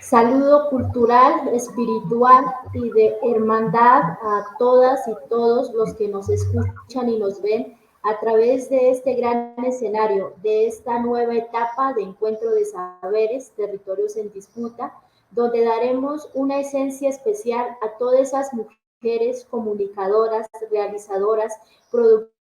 Saludo cultural, espiritual y de hermandad a todas y todos los que nos escuchan y nos ven a través de este gran escenario, de esta nueva etapa de encuentro de saberes, territorios en disputa, donde daremos una esencia especial a todas esas mujeres comunicadoras, realizadoras, productoras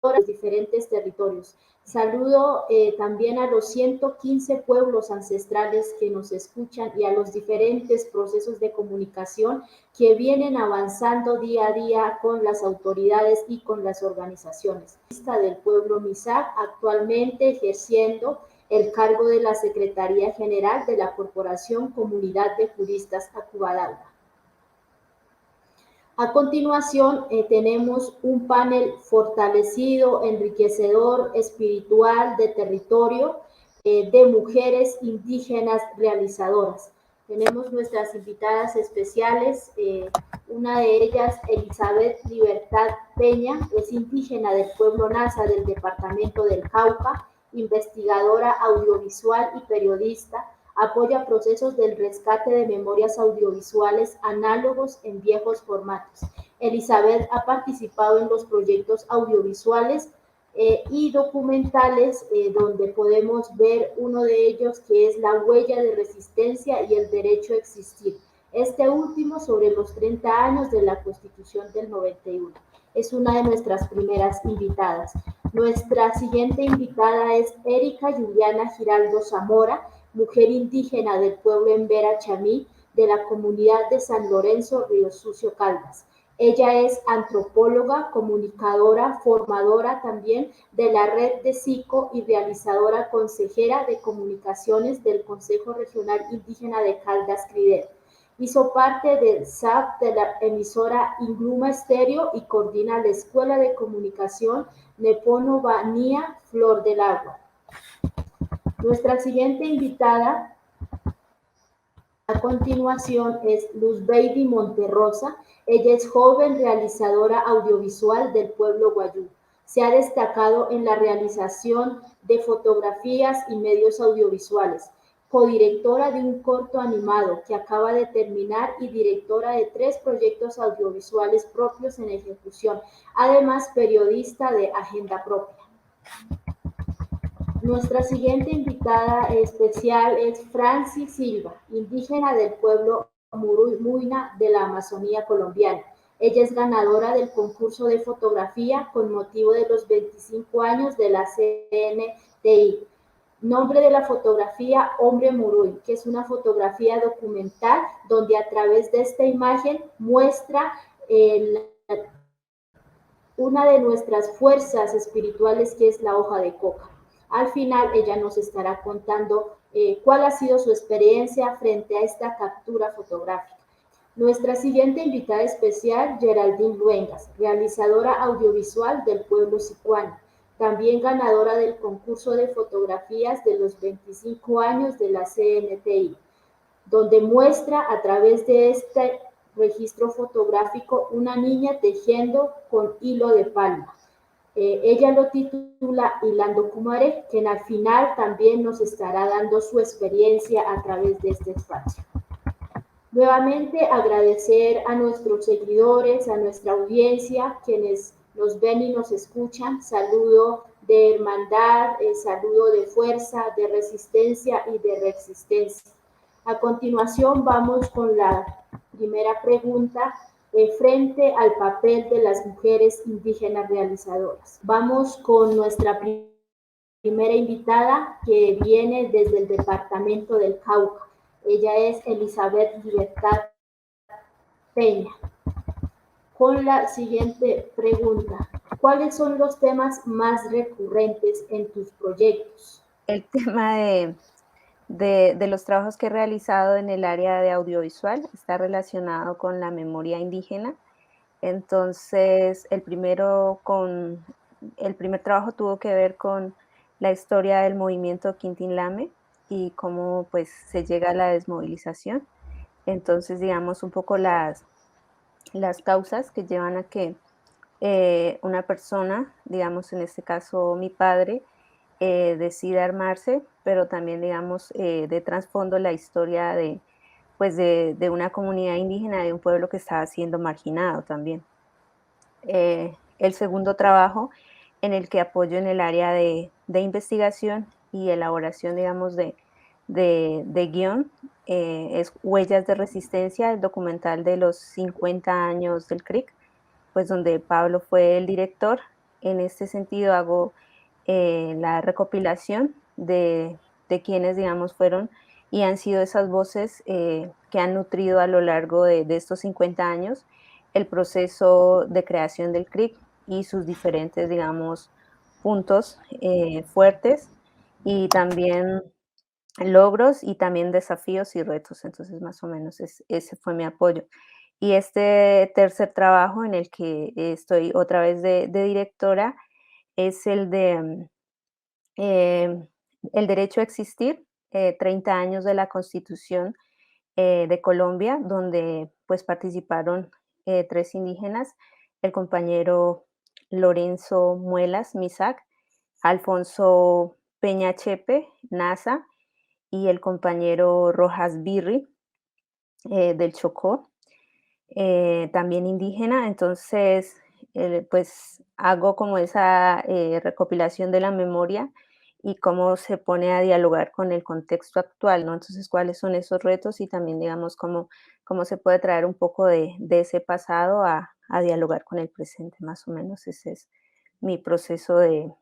los diferentes territorios. Saludo también a los 115 pueblos ancestrales que nos escuchan y a los diferentes procesos de comunicación que vienen avanzando día a día con las autoridades y con las organizaciones. Del pueblo Misak, actualmente ejerciendo el cargo de la Secretaría General de la Corporación Comunidad de Juristas Acubadalga. A continuación, tenemos un panel fortalecido, enriquecedor, espiritual, de territorio, de mujeres indígenas realizadoras. Tenemos nuestras invitadas especiales, una de ellas, Elizabeth Libertad Peña, es indígena del pueblo Nasa del departamento del Cauca, investigadora audiovisual y periodista, apoya procesos del rescate de memorias audiovisuales análogos en viejos formatos. Elizabeth ha participado en los proyectos audiovisuales y documentales donde podemos ver uno de ellos que es La huella de resistencia y el derecho a existir. Este último sobre los 30 años de la Constitución del 91. Es una de nuestras primeras invitadas. Nuestra siguiente invitada es Erika Juliana Giraldo Zamora, mujer indígena del pueblo Embera Chamí, de la comunidad de San Lorenzo, Río Sucio, Caldas. Ella es antropóloga, comunicadora, formadora también de la red de SICO y realizadora consejera de comunicaciones del Consejo Regional Indígena de Caldas Cridet. Hizo parte del SAP de la emisora Ingluma Estéreo y coordina la Escuela de Comunicación Nepono Banía Flor del Agua. Nuestra siguiente invitada a continuación es Luz Baby Monterrosa. Ella es joven realizadora audiovisual del pueblo guayú. Se ha destacado en la realización de fotografías y medios audiovisuales. Codirectora de un corto animado que acaba de terminar y directora de 3 proyectos audiovisuales propios en ejecución. Además, periodista de agenda propia. Nuestra siguiente invitada especial es Francis Silva, indígena del pueblo Muina de la Amazonía colombiana. Ella es ganadora del concurso de fotografía con motivo de los 25 años de la CNTI. Nombre de la fotografía, Hombre Muruy, que es una fotografía documental donde a través de esta imagen muestra una de nuestras fuerzas espirituales, que es la hoja de coca. Al final ella nos estará contando cuál ha sido su experiencia frente a esta captura fotográfica. Nuestra siguiente invitada especial, Geraldine Luengas, realizadora audiovisual del pueblo sicuano, también ganadora del concurso de fotografías de los 25 años de la CNTI, donde muestra a través de este registro fotográfico una niña tejiendo con hilo de palma. Ella lo titula Hilando Kumare, que al final también nos estará dando su experiencia a través de este espacio. Nuevamente agradecer a nuestros seguidores, a nuestra audiencia, quienes nos ven y nos escuchan. Saludo de hermandad, saludo de fuerza, de resistencia y de reexistencia. A continuación vamos con la primera pregunta frente al papel de las mujeres indígenas realizadoras. Vamos con nuestra primera invitada que viene desde el departamento del Cauca. Ella es Elizabeth Libertad Peña. Con la siguiente pregunta, ¿cuáles son los temas más recurrentes en tus proyectos? El tema de los trabajos que he realizado en el área de audiovisual está relacionado con la memoria indígena. Entonces, el primer trabajo tuvo que ver con la historia del movimiento Quintín-Lame y cómo pues se llega a la desmovilización. Entonces, digamos, un poco las causas que llevan a que una persona, digamos en este caso mi padre, decide armarse, pero también, digamos, de trasfondo la historia de, pues, de una comunidad indígena, de un pueblo que estaba siendo marginado también. El segundo trabajo en el que apoyo en el área de investigación y elaboración, digamos, de guión, es Huellas de Resistencia, el documental de los 50 años del CRIC, pues donde Pablo fue el director. En este sentido hago la recopilación de quienes, digamos, fueron y han sido esas voces que han nutrido a lo largo de estos 50 años el proceso de creación del CRIC y sus diferentes, digamos, puntos fuertes y también logros y también desafíos y retos. Entonces, más o menos ese fue mi apoyo. Y este tercer trabajo en el que estoy otra vez de directora es el de eh, el derecho a existir, 30 años de la Constitución de Colombia, donde pues participaron tres indígenas, el compañero Lorenzo Muelas Misac, Alfonso Peña Chepe Nasa y el compañero Rojas Birri del Chocó, también indígena. Entonces, pues hago como esa recopilación de la memoria y cómo se pone a dialogar con el contexto actual, ¿no? Entonces, cuáles son esos retos y también, digamos, cómo se puede traer un poco de ese pasado a dialogar con el presente, más o menos. Ese es mi proceso de,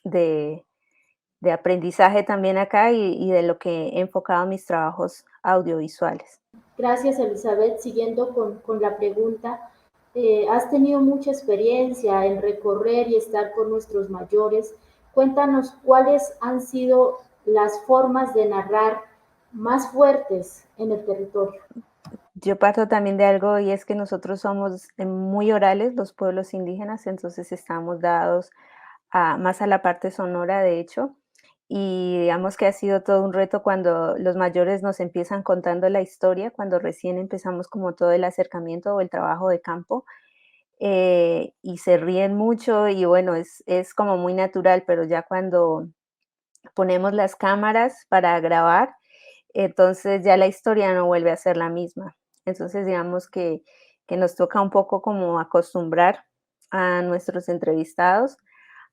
de aprendizaje también acá y de lo que he enfocado mis trabajos audiovisuales. Gracias, Elizabeth. Siguiendo con la pregunta, has tenido mucha experiencia en recorrer y estar con nuestros mayores. Cuéntanos cuáles han sido las formas de narrar más fuertes en el territorio. Yo parto también de algo y es que nosotros somos muy orales, los pueblos indígenas, entonces estamos dados más a la parte sonora, de hecho, y digamos que ha sido todo un reto cuando los mayores nos empiezan contando la historia, cuando recién empezamos como todo el acercamiento o el trabajo de campo, y se ríen mucho y bueno, es como muy natural, pero ya cuando ponemos las cámaras para grabar, entonces ya la historia no vuelve a ser la misma. Entonces, digamos que nos toca un poco como acostumbrar a nuestros entrevistados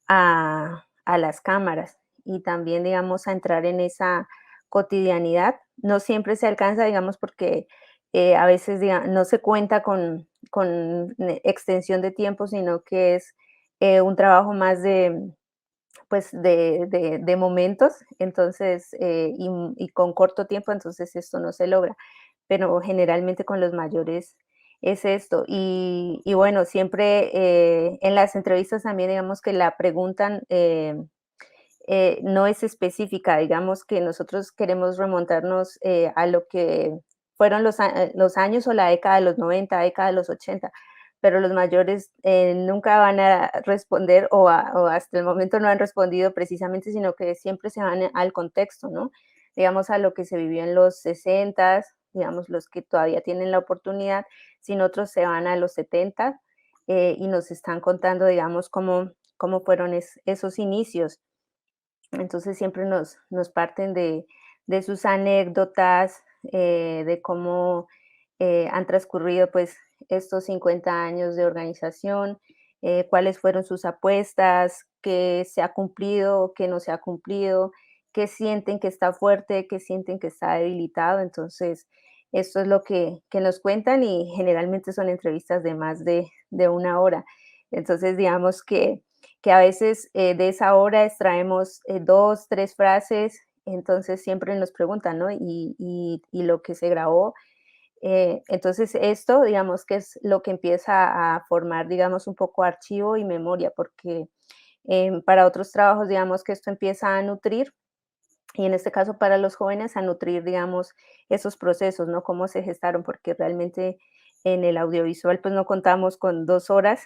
a las cámaras y también, digamos, a entrar en esa cotidianidad. No siempre se alcanza, digamos, porque a veces no se cuenta con extensión de tiempo, sino que es un trabajo más pues de momentos, entonces, y con corto tiempo, entonces esto no se logra, pero generalmente con los mayores es esto. Y bueno, siempre en las entrevistas también digamos que la preguntan no es específica, digamos que nosotros queremos remontarnos a lo que fueron los años o la década de los 90, década de los 80, pero los mayores nunca van a responder o hasta el momento no han respondido precisamente, sino que siempre se van al contexto, ¿no? Digamos a lo que se vivió en los 60, digamos los que todavía tienen la oportunidad, sin otros se van a los 70 y nos están contando, digamos, cómo fueron esos inicios. Entonces siempre nos parten de sus anécdotas, de cómo han transcurrido pues estos 50 años de organización, cuáles fueron sus apuestas, qué se ha cumplido, qué no se ha cumplido, qué sienten que está fuerte, qué sienten que está debilitado. Entonces, esto es lo que nos cuentan y generalmente son entrevistas de más de una hora. Entonces, digamos que a veces de esa hora extraemos dos, tres frases, entonces siempre nos preguntan, ¿no? Y lo que se grabó. Entonces esto, digamos que es lo que empieza a formar, digamos, un poco archivo y memoria, porque para otros trabajos, digamos que esto empieza a nutrir y en este caso para los jóvenes a nutrir, digamos, esos procesos, ¿no? Cómo se gestaron, porque realmente en el audiovisual pues no contamos con 2 horas,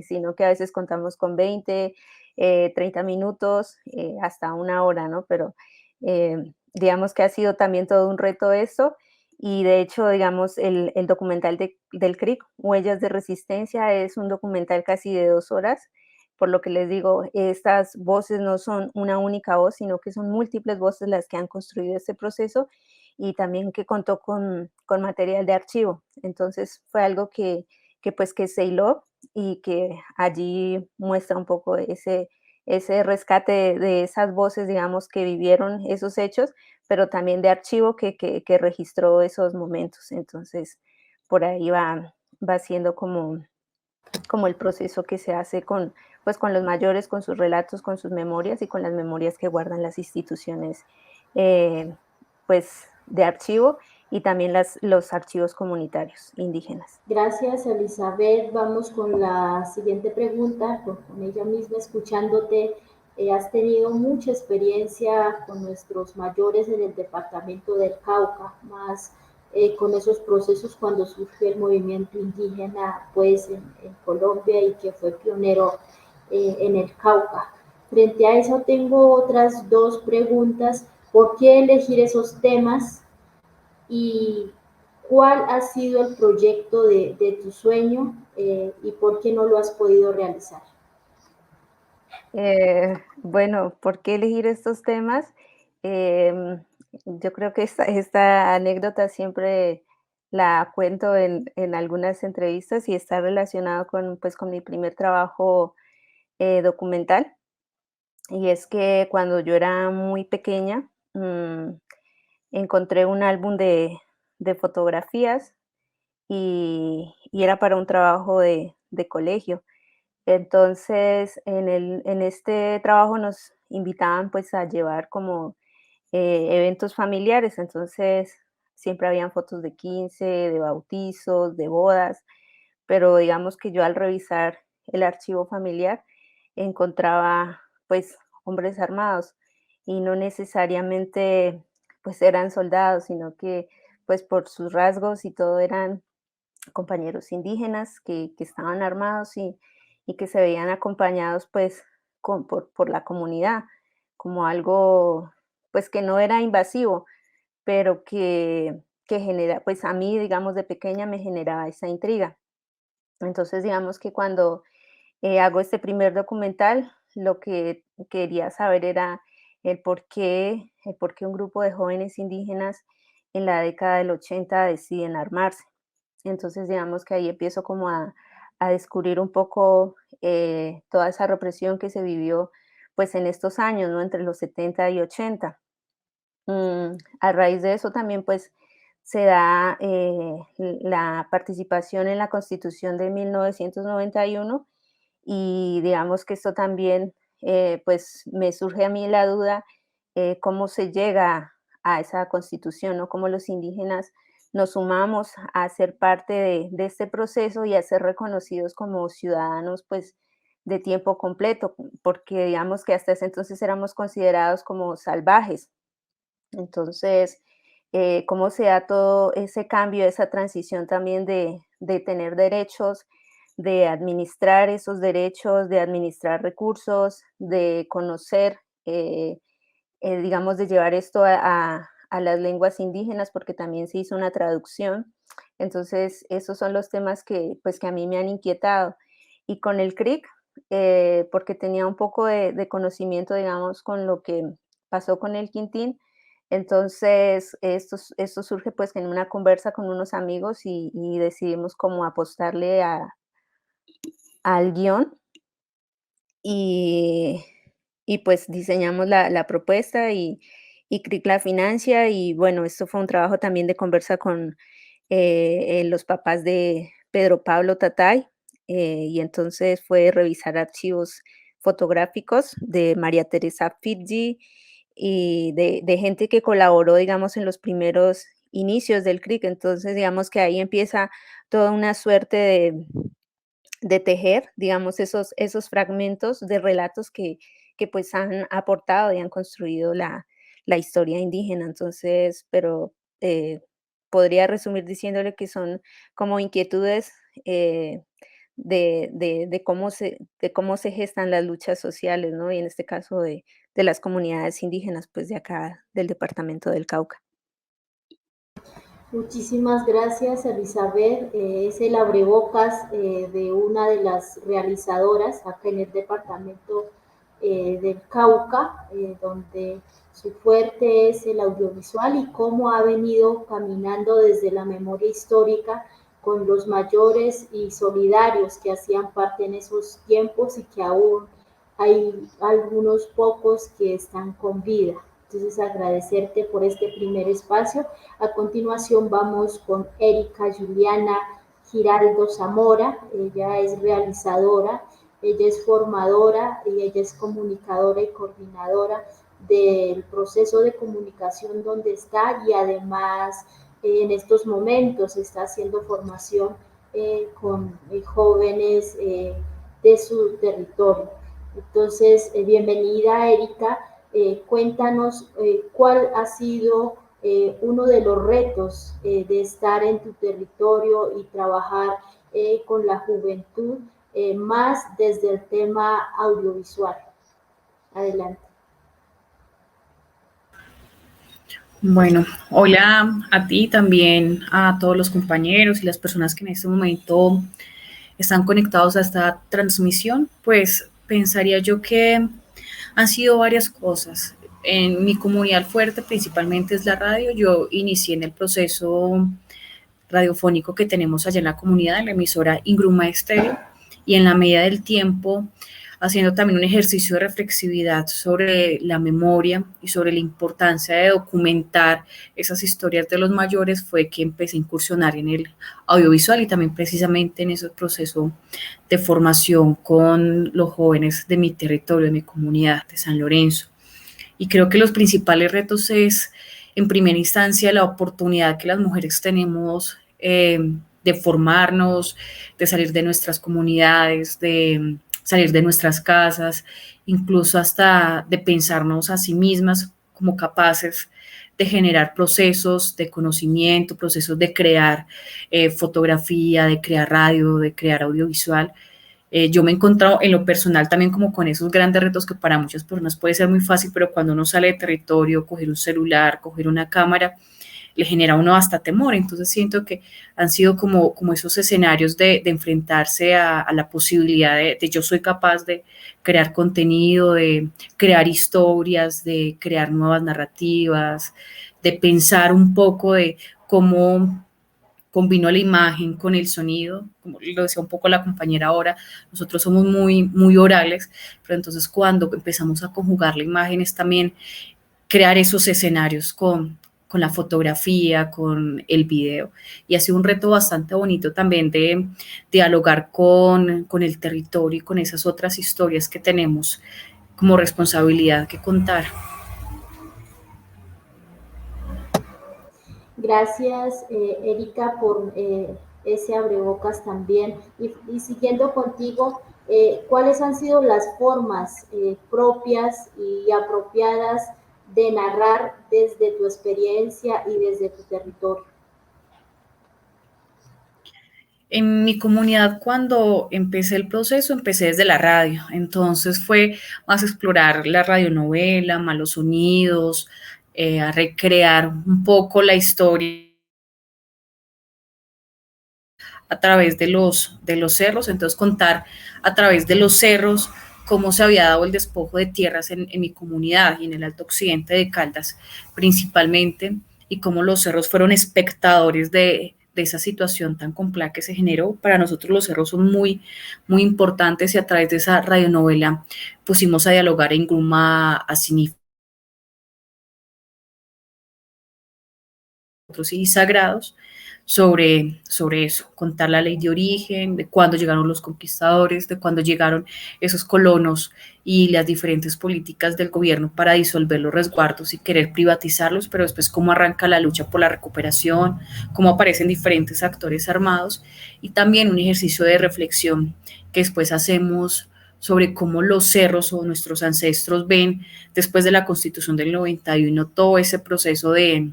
sino que a veces contamos con 20, 30 minutos, hasta una hora, ¿no? Pero digamos que ha sido también todo un reto eso. Y de hecho, digamos, el documental del CRIC, Huellas de Resistencia, es un documental casi de 2 horas por lo que les digo, estas voces no son una única voz, sino que son múltiples voces las que han construido este proceso y también que contó con material de archivo. Entonces fue algo pues que se hiló y que allí muestra un poco ese rescate de esas voces, digamos, que vivieron esos hechos, pero también de archivo que registró esos momentos. Entonces, por ahí va siendo como el proceso que se hace pues, con los mayores, con sus relatos, con sus memorias y con las memorias que guardan las instituciones, pues, de archivo y también los archivos comunitarios indígenas. Gracias, Elizabeth. Vamos con la siguiente pregunta, con ella misma escuchándote. Has tenido mucha experiencia con nuestros mayores en el departamento del Cauca, más con esos procesos cuando surgió el movimiento indígena pues en Colombia y que fue pionero en el Cauca. Frente a eso tengo otras dos preguntas. ¿Por qué elegir esos temas? Y cuál ha sido el proyecto de tu sueño y por qué no lo has podido realizar. Bueno, ¿por qué elegir estos temas? Em, yo creo que esta anécdota siempre la cuento en algunas entrevistas y está relacionado pues, con mi primer trabajo documental. Y es que cuando yo era muy pequeña, encontré un álbum de fotografías y era para un trabajo de colegio. Entonces, en este trabajo nos invitaban, pues, a llevar como, eventos familiares. Entonces, siempre habían fotos de 15, de bautizos, de bodas, pero digamos que yo al revisar el archivo familiar encontraba, pues, hombres armados y no necesariamente, pues, eran soldados, sino que, pues, por sus rasgos y todo eran compañeros indígenas que estaban armados y que se veían acompañados pues por la comunidad, como algo pues que no era invasivo, pero que genera, pues a mí, digamos, de pequeña me generaba esa intriga. Entonces, digamos que cuando hago este primer documental, lo que quería saber era el por qué un grupo de jóvenes indígenas en la década del 80 deciden armarse. Entonces, digamos que ahí empiezo como a descubrir un poco toda esa represión que se vivió pues en estos años, ¿no? Entre los 70 y 80. A raíz de eso también pues se da la participación en la Constitución de 1991 y digamos que esto también pues me surge a mí la duda cómo se llega a esa Constitución, ¿no? Cómo los indígenas nos sumamos a ser parte de este proceso y a ser reconocidos como ciudadanos pues de tiempo completo, porque digamos que hasta ese entonces éramos considerados como salvajes. Entonces, cómo se da todo ese cambio, esa transición también de tener derechos, de administrar esos derechos, de administrar recursos, de conocer, digamos, de llevar esto a las lenguas indígenas, porque también se hizo una traducción. Entonces, esos son los temas pues, que a mí me han inquietado. Y con el CRIC, porque tenía un poco de conocimiento, digamos, con lo que pasó con el Quintín, entonces, esto surge pues en una conversa con unos amigos y decidimos como apostarle al guión y, y pues diseñamos la propuesta y CRIC la financia y bueno, esto fue un trabajo también de conversa con los papás de Pedro Pablo Tatay y entonces fue revisar archivos fotográficos de María Teresa Fidji y de gente que colaboró, digamos, en los primeros inicios del CRIC. Entonces, digamos que ahí empieza toda una suerte de tejer, digamos, esos fragmentos de relatos que pues han aportado y han construido la historia indígena. Entonces, pero podría resumir diciéndole que son como inquietudes de cómo se gestan las luchas sociales, ¿no? Y en este caso de las comunidades indígenas, pues de acá del departamento del Cauca. Muchísimas gracias, Elizabeth. Es el abrebocas de una de las realizadoras acá en el departamento del Cauca, donde su fuerte es el audiovisual y cómo ha venido caminando desde la memoria histórica con los mayores y solidarios que hacían parte en esos tiempos y que aún hay algunos pocos que están con vida. Entonces, agradecerte por este primer espacio. A continuación vamos con Erika Juliana Giraldo Zamora. Ella es realizadora, ella es formadora y ella es comunicadora y coordinadora del proceso de comunicación donde está y además en estos momentos está haciendo formación con jóvenes de su territorio. Entonces, bienvenida Erika, cuéntanos cuál ha sido uno de los retos de estar en tu territorio y trabajar con la juventud, más desde el tema audiovisual. Adelante. Bueno, hola a ti también, a todos los compañeros y las personas que en este momento están conectados a esta transmisión. Pues pensaría yo que han sido varias cosas. En mi comunidad fuerte principalmente es la radio. Yo inicié en el proceso radiofónico que tenemos allá en la comunidad, en la emisora Ingruma Estéreo, y en la medida del tiempo haciendo también un ejercicio de reflexividad sobre la memoria y sobre la importancia de documentar esas historias de los mayores, fue que empecé a incursionar en el audiovisual y también precisamente en ese proceso de formación con los jóvenes de mi territorio, de mi comunidad de San Lorenzo. Y creo que los principales retos es, en primera instancia, la oportunidad que las mujeres tenemos de formarnos, de salir de nuestras comunidades, de salir de nuestras casas, incluso hasta de pensarnos a sí mismas como capaces de generar procesos de conocimiento, procesos de crear fotografía, de crear radio, de crear audiovisual. Yo me he encontrado en lo personal también como con esos grandes retos que para muchas personas puede ser muy fácil, pero cuando uno sale de territorio, coger un celular, coger una cámara, le genera a uno hasta temor. Entonces siento que han sido como esos escenarios de enfrentarse a la posibilidad de yo soy capaz de crear contenido, de crear historias, de crear nuevas narrativas, de pensar un poco de cómo combino la imagen con el sonido, como lo decía un poco la compañera ahora, nosotros somos muy orales, pero entonces cuando empezamos a conjugar la imagen es también crear esos escenarios con la fotografía, con el video. Y ha sido un reto bastante bonito también de dialogar con el territorio y con esas otras historias que tenemos como responsabilidad que contar. Gracias, Erika, por ese abrebocas también. Y siguiendo contigo, ¿cuáles han sido las formas propias y apropiadas de narrar desde tu experiencia y desde tu territorio? En mi comunidad, cuando empecé el proceso, empecé desde la radio. Entonces fue más explorar la radionovela, malos sonidos, a recrear un poco la historia a través de los cerros. Entonces contar a través de los cerros cómo se había dado el despojo de tierras en mi comunidad y en el Alto Occidente de Caldas principalmente, y cómo los cerros fueron espectadores de esa situación tan compleja que se generó. Para nosotros los cerros son muy importantes, y a través de esa radionovela pusimos a dialogar en Gruma, a Sinif y sagrados sobre eso, contar la ley de origen, de cuándo llegaron los conquistadores, de cuándo llegaron esos colonos y las diferentes políticas del gobierno para disolver los resguardos y querer privatizarlos, pero después cómo arranca la lucha por la recuperación, cómo aparecen diferentes actores armados, y también un ejercicio de reflexión que después hacemos sobre cómo los cerros o nuestros ancestros ven después de la Constitución del 91 todo ese proceso de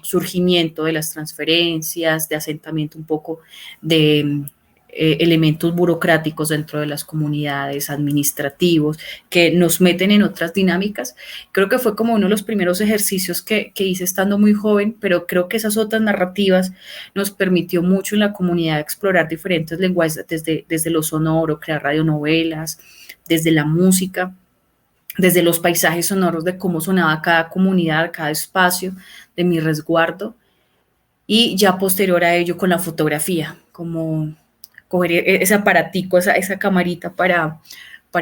surgimiento de las transferencias, de asentamiento un poco de elementos burocráticos dentro de las comunidades, administrativos, que nos meten en otras dinámicas. Creo que fue como uno de los primeros ejercicios que hice estando muy joven, pero creo que esas otras narrativas nos permitió mucho en la comunidad explorar diferentes lenguajes, desde lo sonoro, crear radionovelas, desde la música, desde los paisajes sonoros de cómo sonaba cada comunidad, cada espacio de mi resguardo, y ya posterior a ello con la fotografía, como coger ese aparatico, esa camarita para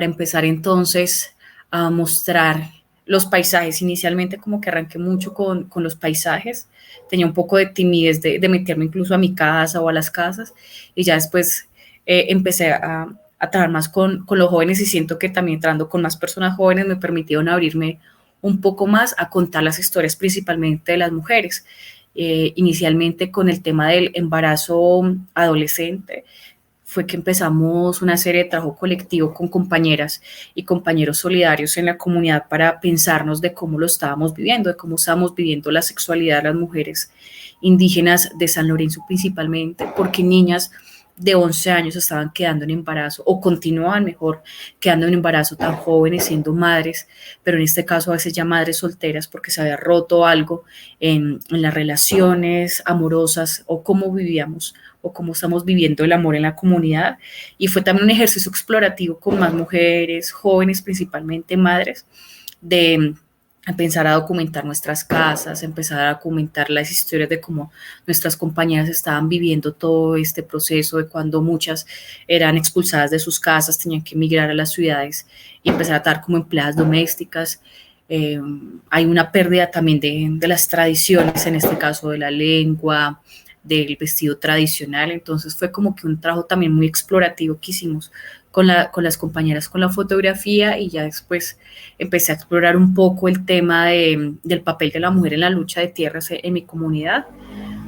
empezar entonces a mostrar los paisajes. Inicialmente como que arranqué mucho con los paisajes, tenía un poco de timidez de meterme incluso a mi casa o a las casas, y ya después empecé a trabajar más con los jóvenes, y siento que también entrando con más personas jóvenes me permitieron abrirme un poco más a contar las historias principalmente de las mujeres. Inicialmente con el tema del embarazo adolescente, fue que empezamos una serie de trabajo colectivo con compañeras y compañeros solidarios en la comunidad para pensarnos de cómo lo estábamos viviendo, de cómo estábamos viviendo la sexualidad de las mujeres indígenas de San Lorenzo principalmente, porque niñas de 11 años estaban quedando en embarazo, o continuaban mejor quedando en embarazo tan jóvenes, siendo madres, pero en este caso a veces ya madres solteras porque se había roto algo en las relaciones amorosas, o cómo vivíamos o cómo estamos viviendo el amor en la comunidad. Y fue también un ejercicio explorativo con más mujeres, jóvenes, principalmente madres, de empezar a documentar nuestras casas, empezar a documentar las historias de cómo nuestras compañeras estaban viviendo todo este proceso, de cuando muchas eran expulsadas de sus casas, tenían que emigrar a las ciudades y empezar a estar como empleadas domésticas. Hay una pérdida también de las tradiciones, en este caso de la lengua, del vestido tradicional. Entonces fue como que un trabajo también muy explorativo que hicimos con las compañeras con la fotografía, y ya después empecé a explorar un poco el tema del papel de la mujer en la lucha de tierras en mi comunidad.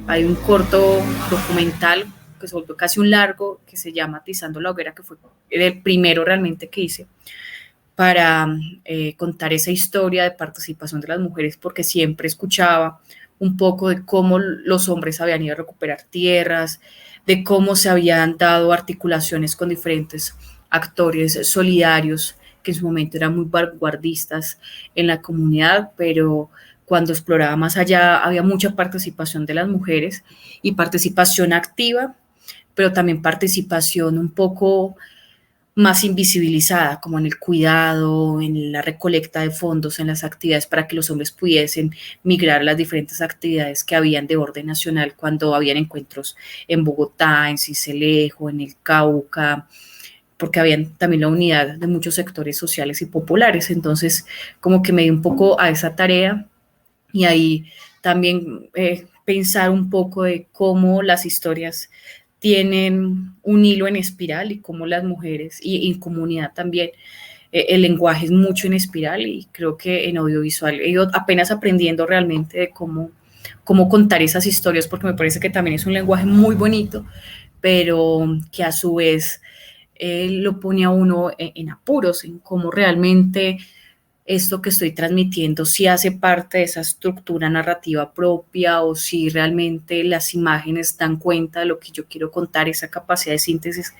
Hay un corto documental que se volvió casi un largo, que se llama Atizando la Hoguera, que fue el primero realmente que hice para contar esa historia de participación de las mujeres, porque siempre escuchaba un poco de cómo los hombres habían ido a recuperar tierras, de cómo se habían dado articulaciones con diferentes actores solidarios que en su momento eran muy vanguardistas en la comunidad, pero cuando exploraba más allá había mucha participación de las mujeres, y participación activa, pero también participación un poco más invisibilizada, como en el cuidado, en la recolecta de fondos, en las actividades para que los hombres pudiesen migrar a las diferentes actividades que habían de orden nacional cuando habían encuentros en Bogotá, en Sincelejo, en el Cauca, porque habían también la unidad de muchos sectores sociales y populares. Entonces, como que me di un poco a esa tarea, y ahí también pensar un poco de cómo las historias tienen un hilo en espiral, y cómo las mujeres y en comunidad también el lenguaje es mucho en espiral, y creo que en audiovisual he ido apenas aprendiendo realmente de cómo contar esas historias, porque me parece que también es un lenguaje muy bonito, pero que a su vez lo pone a uno en apuros, en cómo realmente esto que estoy transmitiendo si hace parte de esa estructura narrativa propia, o si realmente las imágenes dan cuenta de lo que yo quiero contar. Esa capacidad de síntesis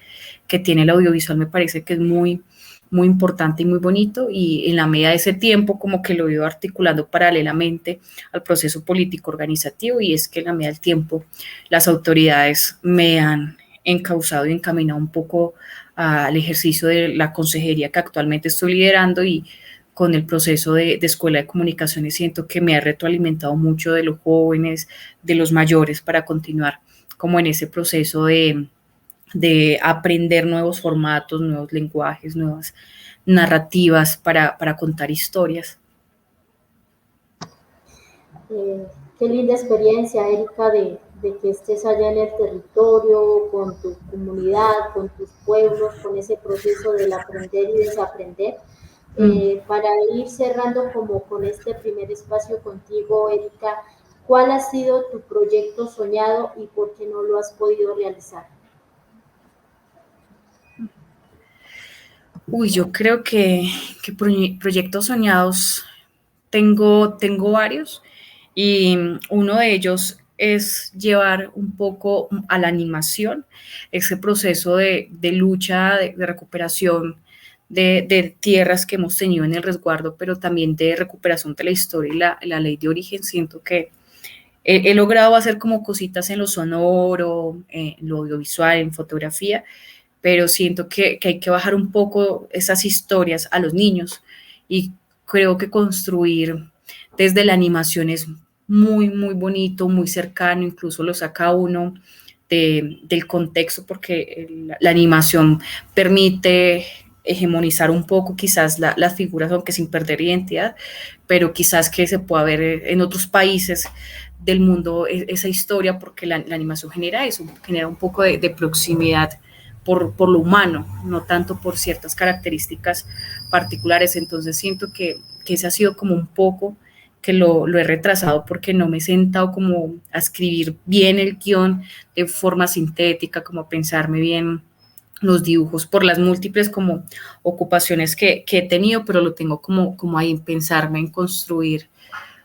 que tiene el audiovisual me parece que es muy, muy importante y muy bonito, y en la medida de ese tiempo como que lo he ido articulando paralelamente al proceso político organizativo, y es que en la medida del tiempo las autoridades me han encauzado y encaminado un poco al ejercicio de la consejería que actualmente estoy liderando, y con el proceso de Escuela de Comunicaciones siento que me ha retroalimentado mucho de los jóvenes, de los mayores, para continuar como en ese proceso de aprender nuevos formatos, nuevos lenguajes, nuevas narrativas para contar historias. Qué linda experiencia, Erika, de que estés allá en el territorio, con tu comunidad, con tus pueblos, con ese proceso del aprender y desaprender. Para ir cerrando como con este primer espacio contigo, Erika, ¿cuál ha sido tu proyecto soñado y por qué no lo has podido realizar? Uy, yo creo que proyectos soñados tengo varios, y uno de ellos es llevar un poco a la animación ese proceso de lucha, de recuperación de tierras que hemos tenido en el resguardo, pero también de recuperación de la historia y la ley de origen. Siento que he logrado hacer como cositas en lo sonoro, en lo audiovisual, en fotografía, pero siento que hay que bajar un poco esas historias a los niños y creo que construir desde la animación es muy, muy bonito, muy cercano, incluso lo saca uno del contexto porque la animación permite hegemonizar un poco quizás las figuras, aunque sin perder identidad, pero quizás que se pueda ver en otros países del mundo esa historia, porque la animación genera eso, genera un poco de proximidad por lo humano, no tanto por ciertas características particulares. Entonces siento que ese ha sido como un poco que lo he retrasado porque no me he sentado como a escribir bien el guión de forma sintética, como a pensarme bien los dibujos por las múltiples como ocupaciones que he tenido, pero lo tengo como ahí en pensarme en construir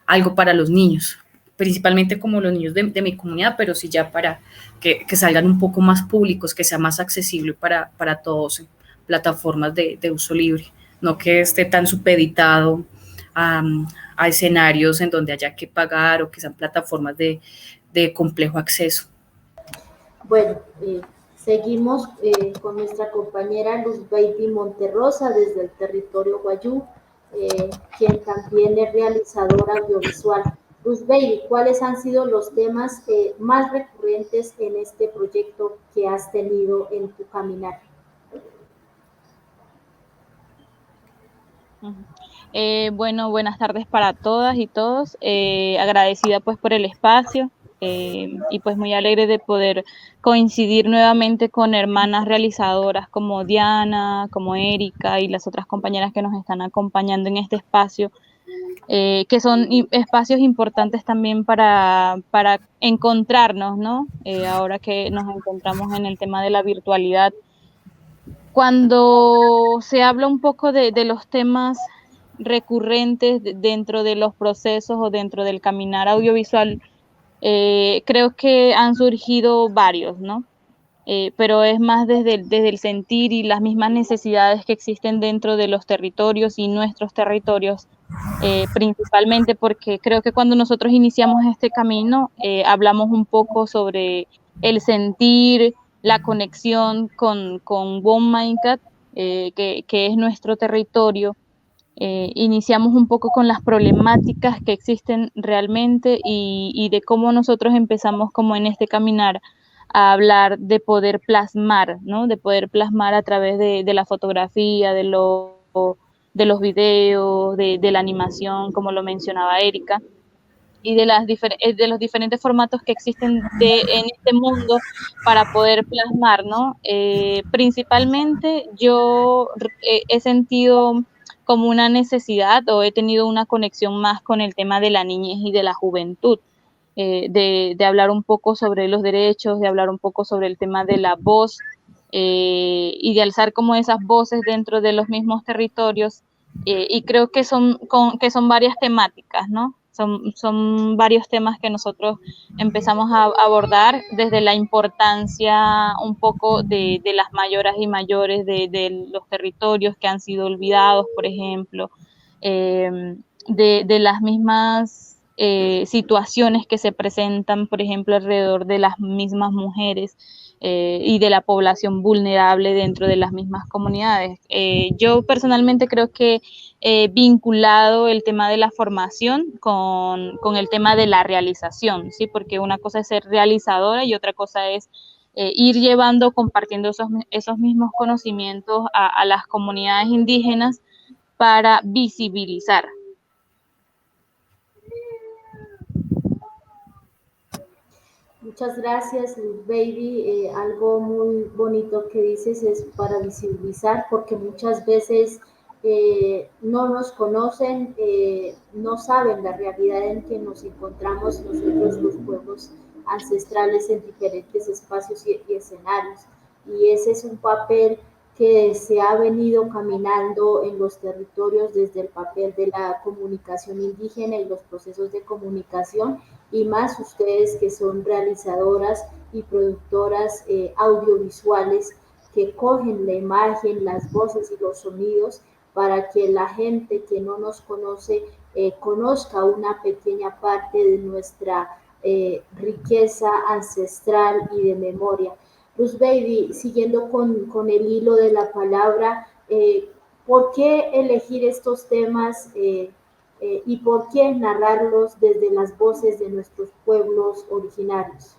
algo para los niños, principalmente como los niños de mi comunidad, pero sí ya para que salgan un poco más públicos, que sea más accesible para todos en plataformas de uso libre, no que esté tan supeditado a, a escenarios en donde haya que pagar o que sean plataformas de complejo acceso. Bueno, seguimos con nuestra compañera Luz Baby Monterrosa desde el territorio Guayú, quien también es realizadora audiovisual. Luz Baby, ¿cuáles han sido los temas más recurrentes en este proyecto que has tenido en tu caminar? Bueno, buenas tardes para todas y todos. Agradecida pues por el espacio y pues muy alegre de poder coincidir nuevamente con hermanas realizadoras como Diana, como Erika y las otras compañeras que nos están acompañando en este espacio, que son espacios importantes también para encontrarnos, ¿no? Ahora que nos encontramos en el tema de la virtualidad. Cuando se habla un poco de los temas recurrentes dentro de los procesos o dentro del caminar audiovisual, creo que han surgido varios, ¿no? Pero es más desde el sentir y las mismas necesidades que existen dentro de los territorios y nuestros territorios, principalmente porque creo que cuando nosotros iniciamos este camino, hablamos un poco sobre el sentir, la conexión con Womincat, que es nuestro territorio. Iniciamos un poco con las problemáticas que existen realmente y de cómo nosotros empezamos como en este caminar a hablar de poder plasmar, ¿no? De poder plasmar a través de la fotografía, de los videos, de la animación, como lo mencionaba Erika, y de los diferentes formatos que existen en este mundo para poder plasmar, ¿no? Principalmente yo he sentido como una necesidad o he tenido una conexión más con el tema de la niñez y de la juventud, de hablar un poco sobre los derechos, de hablar un poco sobre el tema de la voz y de alzar como esas voces dentro de los mismos territorios, y creo que son varias temáticas, ¿no? Son varios temas que nosotros empezamos a abordar desde la importancia un poco de las mayoras y mayores de los territorios que han sido olvidados, por ejemplo, de las mismas situaciones que se presentan, por ejemplo, alrededor de las mismas mujeres y de la población vulnerable dentro de las mismas comunidades. Yo personalmente creo que vinculado el tema de la formación con el tema de la realización, ¿sí? Porque una cosa es ser realizadora y otra cosa es ir llevando, compartiendo esos mismos conocimientos a las comunidades indígenas para visibilizar. Muchas gracias, Baby. Algo muy bonito que dices es para visibilizar, porque muchas veces no nos conocen, no saben la realidad en que nos encontramos nosotros los pueblos ancestrales en diferentes espacios y escenarios. Y ese es un papel que se ha venido caminando en los territorios desde el papel de la comunicación indígena y los procesos de comunicación, y más ustedes que son realizadoras y productoras audiovisuales que cogen la imagen, las voces y los sonidos para que la gente que no nos conoce conozca una pequeña parte de nuestra riqueza ancestral y de memoria. Luz Baby, siguiendo con el hilo de la palabra, ¿por qué elegir estos temas y por qué narrarlos desde las voces de nuestros pueblos originarios?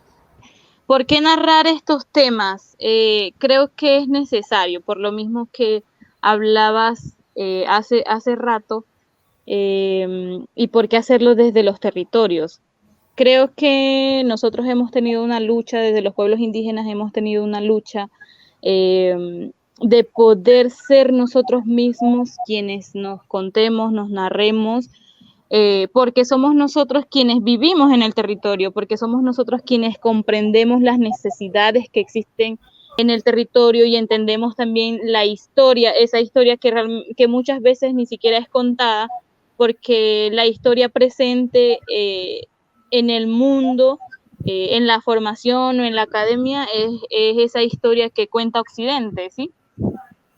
¿Por qué narrar estos temas? Creo que es necesario, por lo mismo que hablabas hace rato, y por qué hacerlo desde los territorios. Creo que nosotros hemos tenido una lucha, desde los pueblos indígenas hemos tenido una lucha de poder ser nosotros mismos quienes nos contemos, nos narremos, porque somos nosotros quienes vivimos en el territorio, porque somos nosotros quienes comprendemos las necesidades que existen en el territorio y entendemos también la historia, esa historia que muchas veces ni siquiera es contada, porque la historia presente en el mundo, en la formación o en la academia, es esa historia que cuenta Occidente, ¿sí?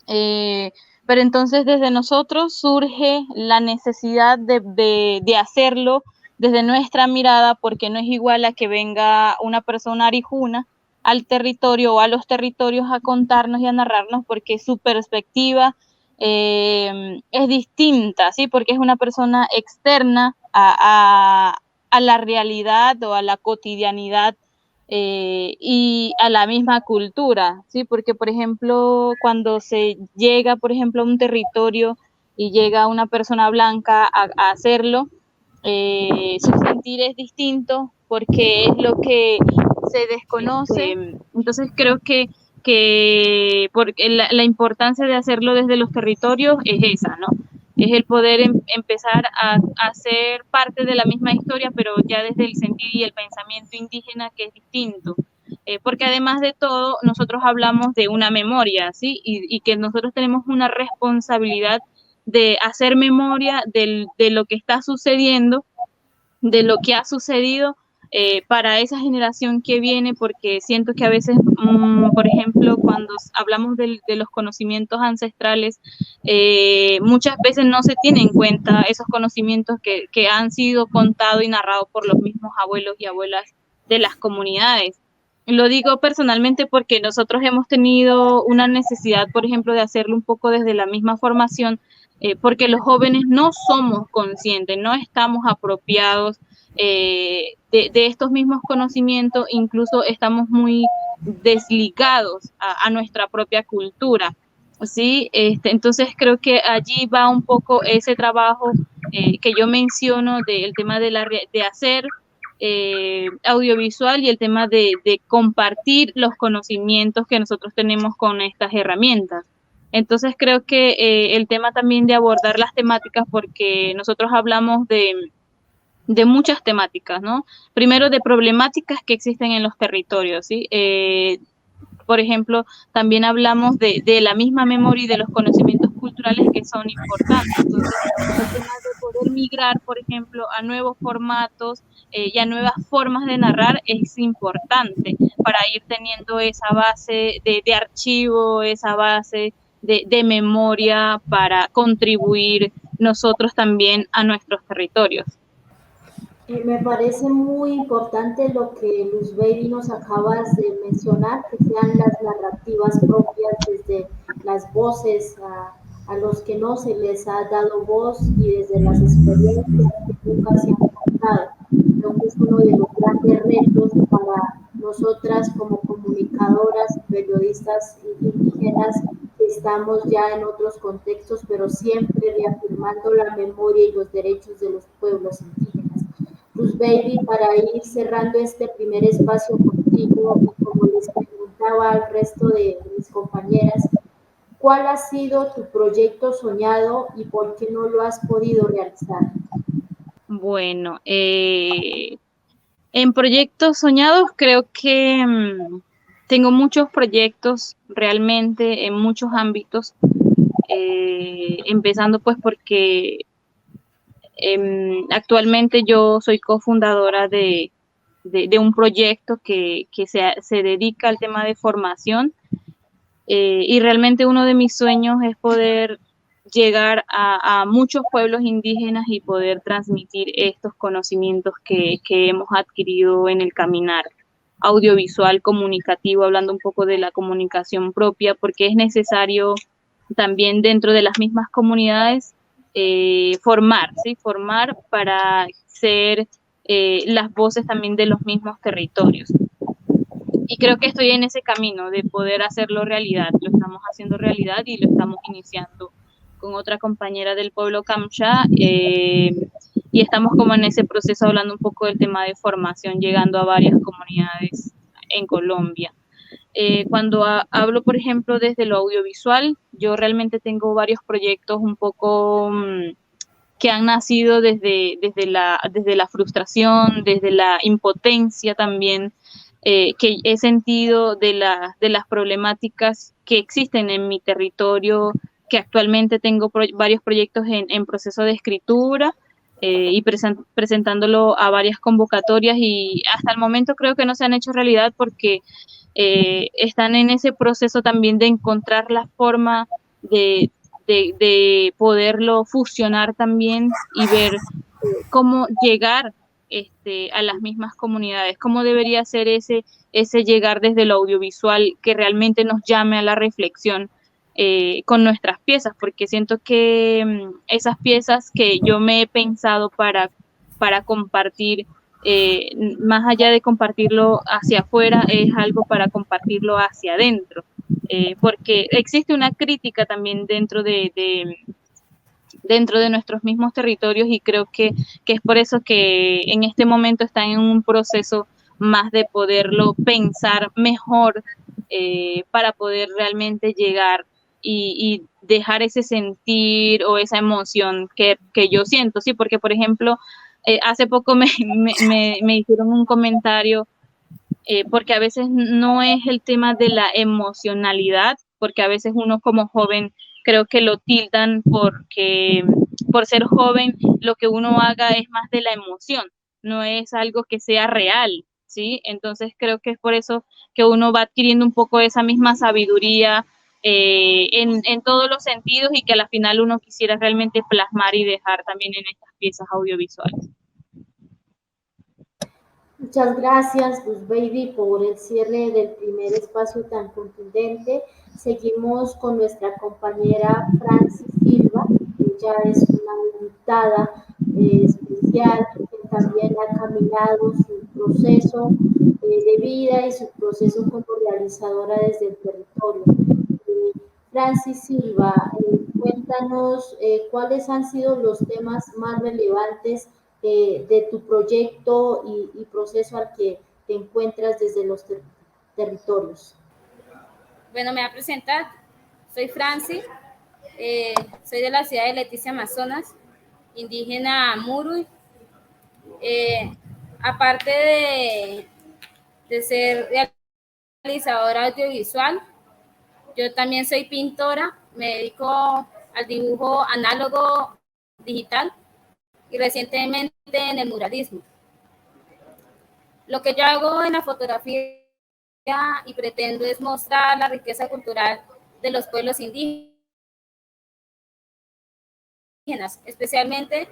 Pero entonces desde nosotros surge la necesidad de hacerlo desde nuestra mirada, porque no es igual a que venga una persona arijuna al territorio o a los territorios a contarnos y a narrarnos, porque su perspectiva es distinta, ¿sí? Porque es una persona externa a la realidad o a la cotidianidad y a la misma cultura, ¿sí? Porque, por ejemplo, cuando se llega, por ejemplo, a un territorio y llega una persona blanca a hacerlo, su sentir es distinto porque es lo que se desconoce. Entonces creo que porque la importancia de hacerlo desde los territorios es esa, ¿no? Es el poder empezar a ser parte de la misma historia, pero ya desde el sentir y el pensamiento indígena, que es distinto. Porque además de todo, nosotros hablamos de una memoria, ¿sí? Y que nosotros tenemos una responsabilidad de hacer memoria de lo que está sucediendo, de lo que ha sucedido para esa generación que viene, porque siento que a veces, por ejemplo, cuando hablamos de los conocimientos ancestrales, muchas veces no se tienen en cuenta esos conocimientos que han sido contados y narrados por los mismos abuelos y abuelas de las comunidades. Lo digo personalmente porque nosotros hemos tenido una necesidad, por ejemplo, de hacerlo un poco desde la misma formación, porque los jóvenes no somos conscientes, no estamos apropiados de estos mismos conocimientos, incluso estamos muy desligados a nuestra propia cultura. ¿Sí? Entonces creo que allí va un poco ese trabajo que yo menciono del tema de hacer audiovisual y el tema de compartir los conocimientos que nosotros tenemos con estas herramientas. Entonces creo que el tema también de abordar las temáticas, porque nosotros hablamos de muchas temáticas, ¿no? Primero, de problemáticas que existen en los territorios, ¿sí? Por ejemplo, también hablamos de la misma memoria y de los conocimientos culturales que son importantes. Entonces, el tema de poder migrar, por ejemplo, a nuevos formatos y a nuevas formas de narrar es importante para ir teniendo esa base de archivo, esa base de memoria para contribuir nosotros también a nuestros territorios. Me parece muy importante lo que Luz Baby nos acabas de mencionar, que sean las narrativas propias desde las voces a los que no se les ha dado voz y desde las experiencias que nunca se han contado. Creo que es uno de los grandes retos para nosotras como comunicadoras, periodistas indígenas, que estamos ya en otros contextos, pero siempre reafirmando la memoria y los derechos de los pueblos indígenas. Luz Baby, para ir cerrando este primer espacio contigo, y como les preguntaba al resto de mis compañeras, ¿cuál ha sido tu proyecto soñado y por qué no lo has podido realizar? Bueno, en proyectos soñados creo que tengo muchos proyectos realmente en muchos ámbitos, empezando pues porque actualmente yo soy cofundadora de un proyecto que se dedica al tema de formación, y realmente uno de mis sueños es poder llegar a muchos pueblos indígenas y poder transmitir estos conocimientos que hemos adquirido en el caminar audiovisual comunicativo, hablando un poco de la comunicación propia, porque es necesario también dentro de las mismas comunidades formar, ¿sí? Formar para ser las voces también de los mismos territorios. Y creo que estoy en ese camino de poder hacerlo realidad. Lo estamos haciendo realidad y lo estamos iniciando con otra compañera del pueblo Kamcha, y estamos como en ese proceso hablando un poco del tema de formación, llegando a varias comunidades en Colombia. Cuando hablo, por ejemplo, desde lo audiovisual, yo realmente tengo varios proyectos un poco que han nacido desde la frustración, desde la impotencia también, que he sentido de las problemáticas que existen en mi territorio, que actualmente tengo varios proyectos en proceso de escritura, y presentándolo a varias convocatorias, y hasta el momento creo que no se han hecho realidad porque están en ese proceso también de encontrar la forma de poderlo fusionar también y ver cómo llegar a las mismas comunidades, cómo debería ser ese llegar desde lo audiovisual que realmente nos llame a la reflexión con nuestras piezas, porque siento que esas piezas que yo me he pensado para compartir, más allá de compartirlo hacia afuera, es algo para compartirlo hacia adentro, porque existe una crítica también dentro de nuestros mismos territorios, y creo que es por eso que en este momento están en un proceso más de poderlo pensar mejor, para poder realmente llegar y dejar ese sentir o esa emoción que yo siento, sí, porque por ejemplo, hace poco me hicieron un comentario, porque a veces no es el tema de la emocionalidad, porque a veces uno como joven creo que lo tildan porque por ser joven lo que uno haga es más de la emoción, no es algo que sea real, ¿sí? Entonces creo que es por eso que uno va adquiriendo un poco esa misma sabiduría en todos los sentidos, y que a la final uno quisiera realmente plasmar y dejar también en estas piezas audiovisuales. Muchas gracias, Luz Baby, por el cierre del primer espacio tan contundente. Seguimos con nuestra compañera Francis Silva. Ella es una invitada especial que también ha caminado su proceso de vida y su proceso como realizadora desde el territorio. Francis Silva, cuéntanos cuáles han sido los temas más relevantes de tu proyecto y proceso al que te encuentras desde los territorios. Bueno, me voy a presentar. Soy Franci, soy de la ciudad de Leticia, Amazonas, indígena Muruy. Aparte de ser realizadora audiovisual, yo también soy pintora, me dedico al dibujo análogo digital y recientemente en el muralismo. Lo que yo hago en la fotografía y pretendo es mostrar la riqueza cultural de los pueblos indígenas, especialmente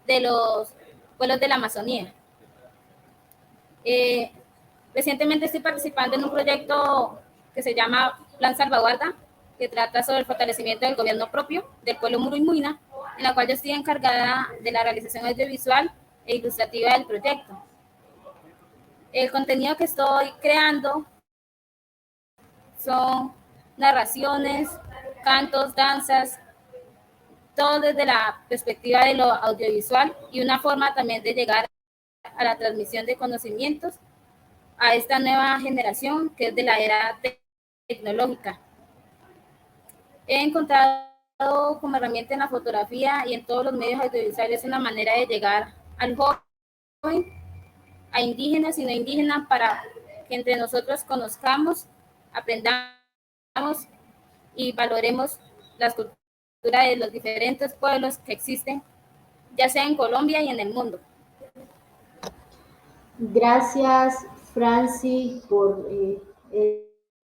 de los pueblos de la Amazonía. Recientemente estoy participando en un proyecto que se llama Plan Salvaguarda, que trata sobre el fortalecimiento del gobierno propio del pueblo Muruy Muina, en la cual yo estoy encargada de la realización audiovisual e ilustrativa del proyecto. El contenido que estoy creando son narraciones, cantos, danzas, todo desde la perspectiva de lo audiovisual, y una forma también de llegar a la transmisión de conocimientos a esta nueva generación que es de la era tecnológica. He encontrado como herramienta en la fotografía y en todos los medios audiovisuales una manera de llegar al joven a indígenas y no indígenas para que entre nosotros conozcamos, aprendamos y valoremos las culturas de los diferentes pueblos que existen, ya sea en Colombia y en el mundo. Gracias, Franci, por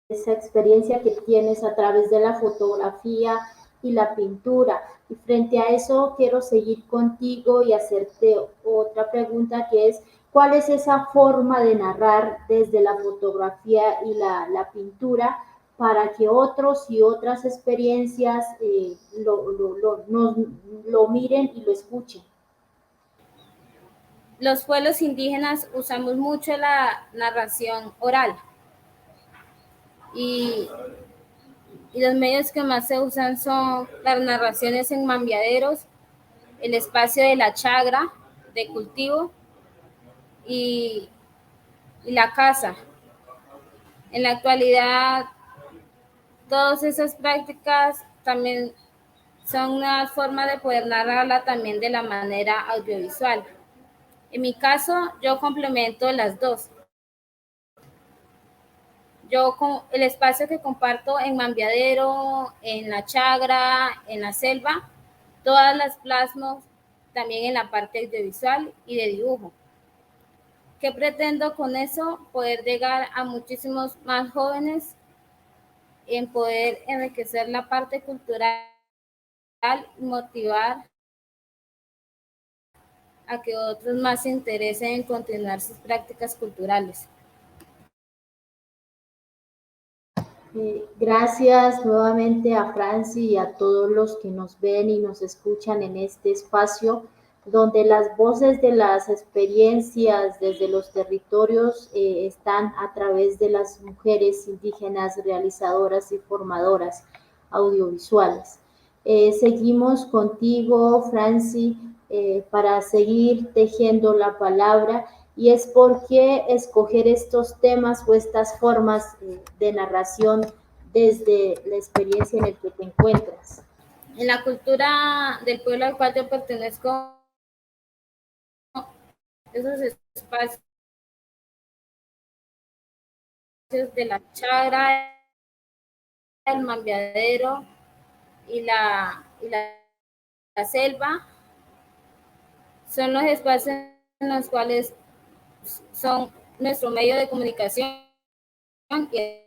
esa experiencia que tienes a través de la fotografía y la pintura. Y frente a eso quiero seguir contigo y hacerte otra pregunta, que es, ¿cuál es esa forma de narrar desde la fotografía y la pintura para que otros y otras experiencias lo miren y lo escuchen? Los pueblos indígenas usamos mucho la narración oral y los medios que más se usan son las narraciones en mambiaderos, el espacio de la chagra de cultivo y la casa. En la actualidad, todas esas prácticas también son una forma de poder narrarla también de la manera audiovisual. En mi caso, yo complemento las dos. Yo con el espacio que comparto en Mambiadero, en la Chagra, en la selva, todas las plasmo también en la parte audiovisual y de dibujo. ¿Qué pretendo con eso? Poder llegar a muchísimos más jóvenes en poder enriquecer la parte cultural y motivar a que otros más se interesen en continuar sus prácticas culturales. Gracias nuevamente a Franci y a todos los que nos ven y nos escuchan en este espacio, donde las voces de las experiencias desde los territorios están a través de las mujeres indígenas realizadoras y formadoras audiovisuales. Seguimos contigo, Franci, para seguir tejiendo la palabra. Y es por qué escoger estos temas o estas formas de narración desde la experiencia en la que te encuentras. En la cultura del pueblo al cual yo pertenezco, esos espacios de la chagra, el mambiadero y la selva son los espacios en los cuales son nuestro medio de comunicación y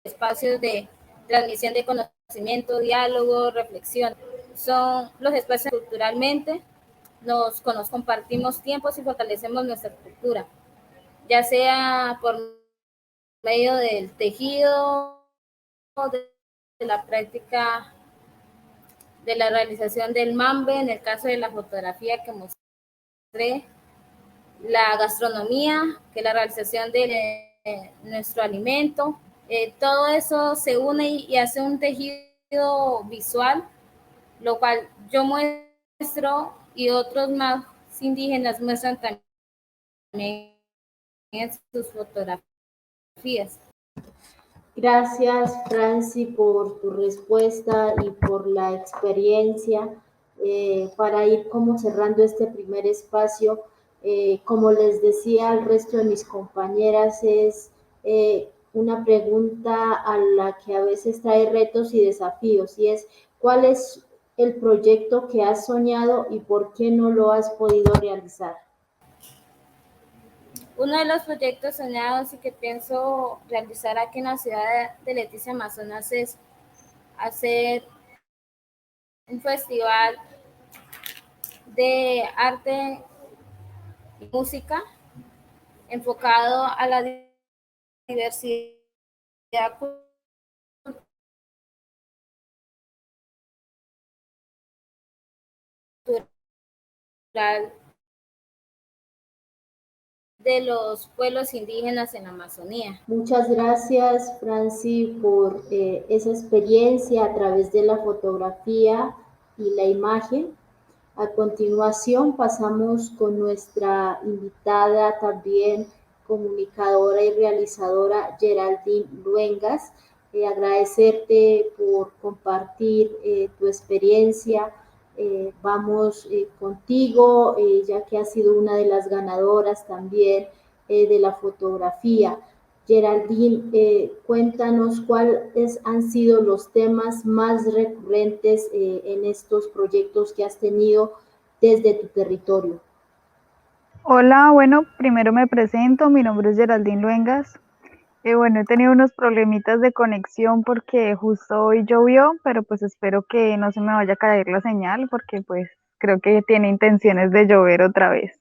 espacios de transmisión de conocimiento, diálogo, reflexión. Son los espacios culturalmente, nos compartimos tiempos y fortalecemos nuestra cultura, ya sea por medio del tejido, de la práctica de la realización del mambe, en el caso de la fotografía que mostré, la gastronomía, que es la realización de nuestro alimento. Todo eso se une y hace un tejido visual, lo cual yo muestro y otros más indígenas muestran también en sus fotografías. Gracias, Franci, por tu respuesta y por la experiencia. Para ir como cerrando este primer espacio, como les decía al resto de mis compañeras, es una pregunta a la que a veces trae retos y desafíos, y es, ¿cuál es el proyecto que has soñado y por qué no lo has podido realizar? Uno de los proyectos soñados y que pienso realizar aquí en la ciudad de Leticia, Amazonas, es hacer un festival de arte y música enfocado a la diversidad cultural de los pueblos indígenas en la Amazonía. Muchas gracias, Franci, por esa experiencia a través de la fotografía y la imagen. A continuación pasamos con nuestra invitada también, comunicadora y realizadora Geraldine Luengas. Agradecerte por compartir tu experiencia. Vamos contigo, ya que has sido una de las ganadoras también de la fotografía. Geraldine, cuéntanos cuáles han sido los temas más recurrentes en estos proyectos que has tenido desde tu territorio. Hola, bueno, primero me presento, mi nombre es Geraldine Luengas. Bueno, he tenido unos problemitas de conexión porque justo hoy llovió, pero pues espero que no se me vaya a caer la señal porque pues creo que tiene intenciones de llover otra vez.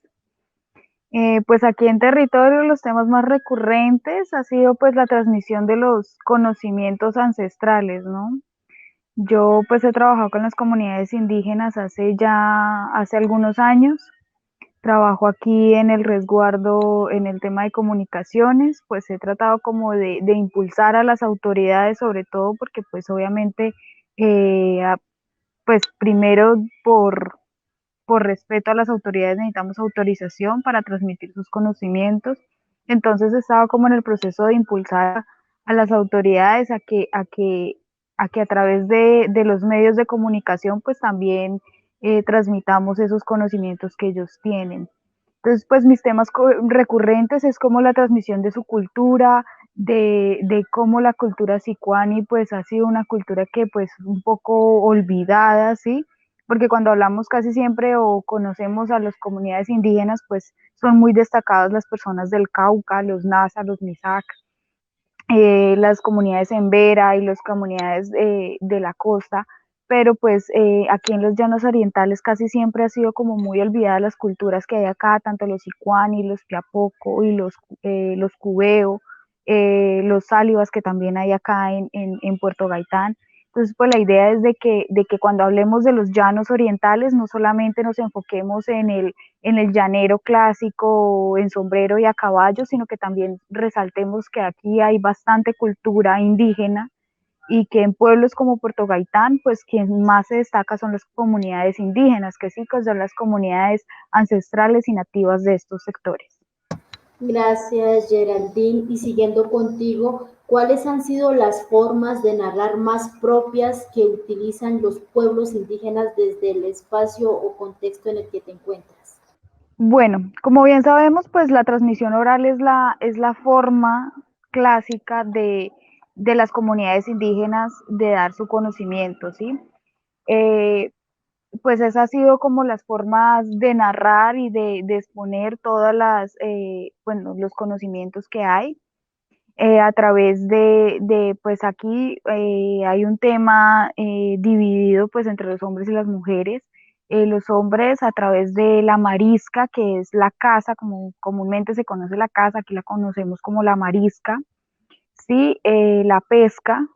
Pues aquí en territorio los temas más recurrentes ha sido pues la transmisión de los conocimientos ancestrales, ¿no? Yo pues he trabajado con las comunidades indígenas hace algunos años. Trabajo aquí en el resguardo en el tema de comunicaciones, pues he tratado como de impulsar a las autoridades, sobre todo porque pues obviamente, pues primero por respeto a las autoridades necesitamos autorización para transmitir sus conocimientos. Entonces he estado como en el proceso de impulsar a las autoridades a través de los medios de comunicación pues también transmitamos esos conocimientos que ellos tienen. Entonces, pues mis temas recurrentes es como la transmisión de su cultura, de cómo la cultura sicuani pues ha sido una cultura que pues un poco olvidada, ¿sí? Porque cuando hablamos casi siempre o conocemos a las comunidades indígenas, pues son muy destacadas las personas del Cauca, los Nasa, los Misak, las comunidades en Vera y las comunidades de la costa, pero pues aquí en los llanos orientales casi siempre ha sido como muy olvidada las culturas que hay acá, tanto los Sicuani, los Piapoco y los Cubeo, los Sálivas que también hay acá en Puerto Gaitán. Entonces, pues la idea es de que cuando hablemos de los llanos orientales, no solamente nos enfoquemos en el llanero clásico, en sombrero y a caballo, sino que también resaltemos que aquí hay bastante cultura indígena y que en pueblos como Puerto Gaitán, pues quien más se destaca son las comunidades indígenas, que sí que son las comunidades ancestrales y nativas de estos sectores. Gracias, Geraldine. Y siguiendo contigo, ¿cuáles han sido las formas de narrar más propias que utilizan los pueblos indígenas desde el espacio o contexto en el que te encuentras? Bueno, como bien sabemos, pues la transmisión oral es la forma clásica de las comunidades indígenas de dar su conocimiento, ¿sí? Eh, pues esa ha sido como las formas de narrar y de exponer todas bueno, los conocimientos que hay a través pues aquí hay un tema dividido pues entre los hombres y las mujeres. Los hombres a través de la marisca, que es la caza, como comúnmente se conoce la caza, aquí la conocemos como la marisca, ¿sí? La pesca,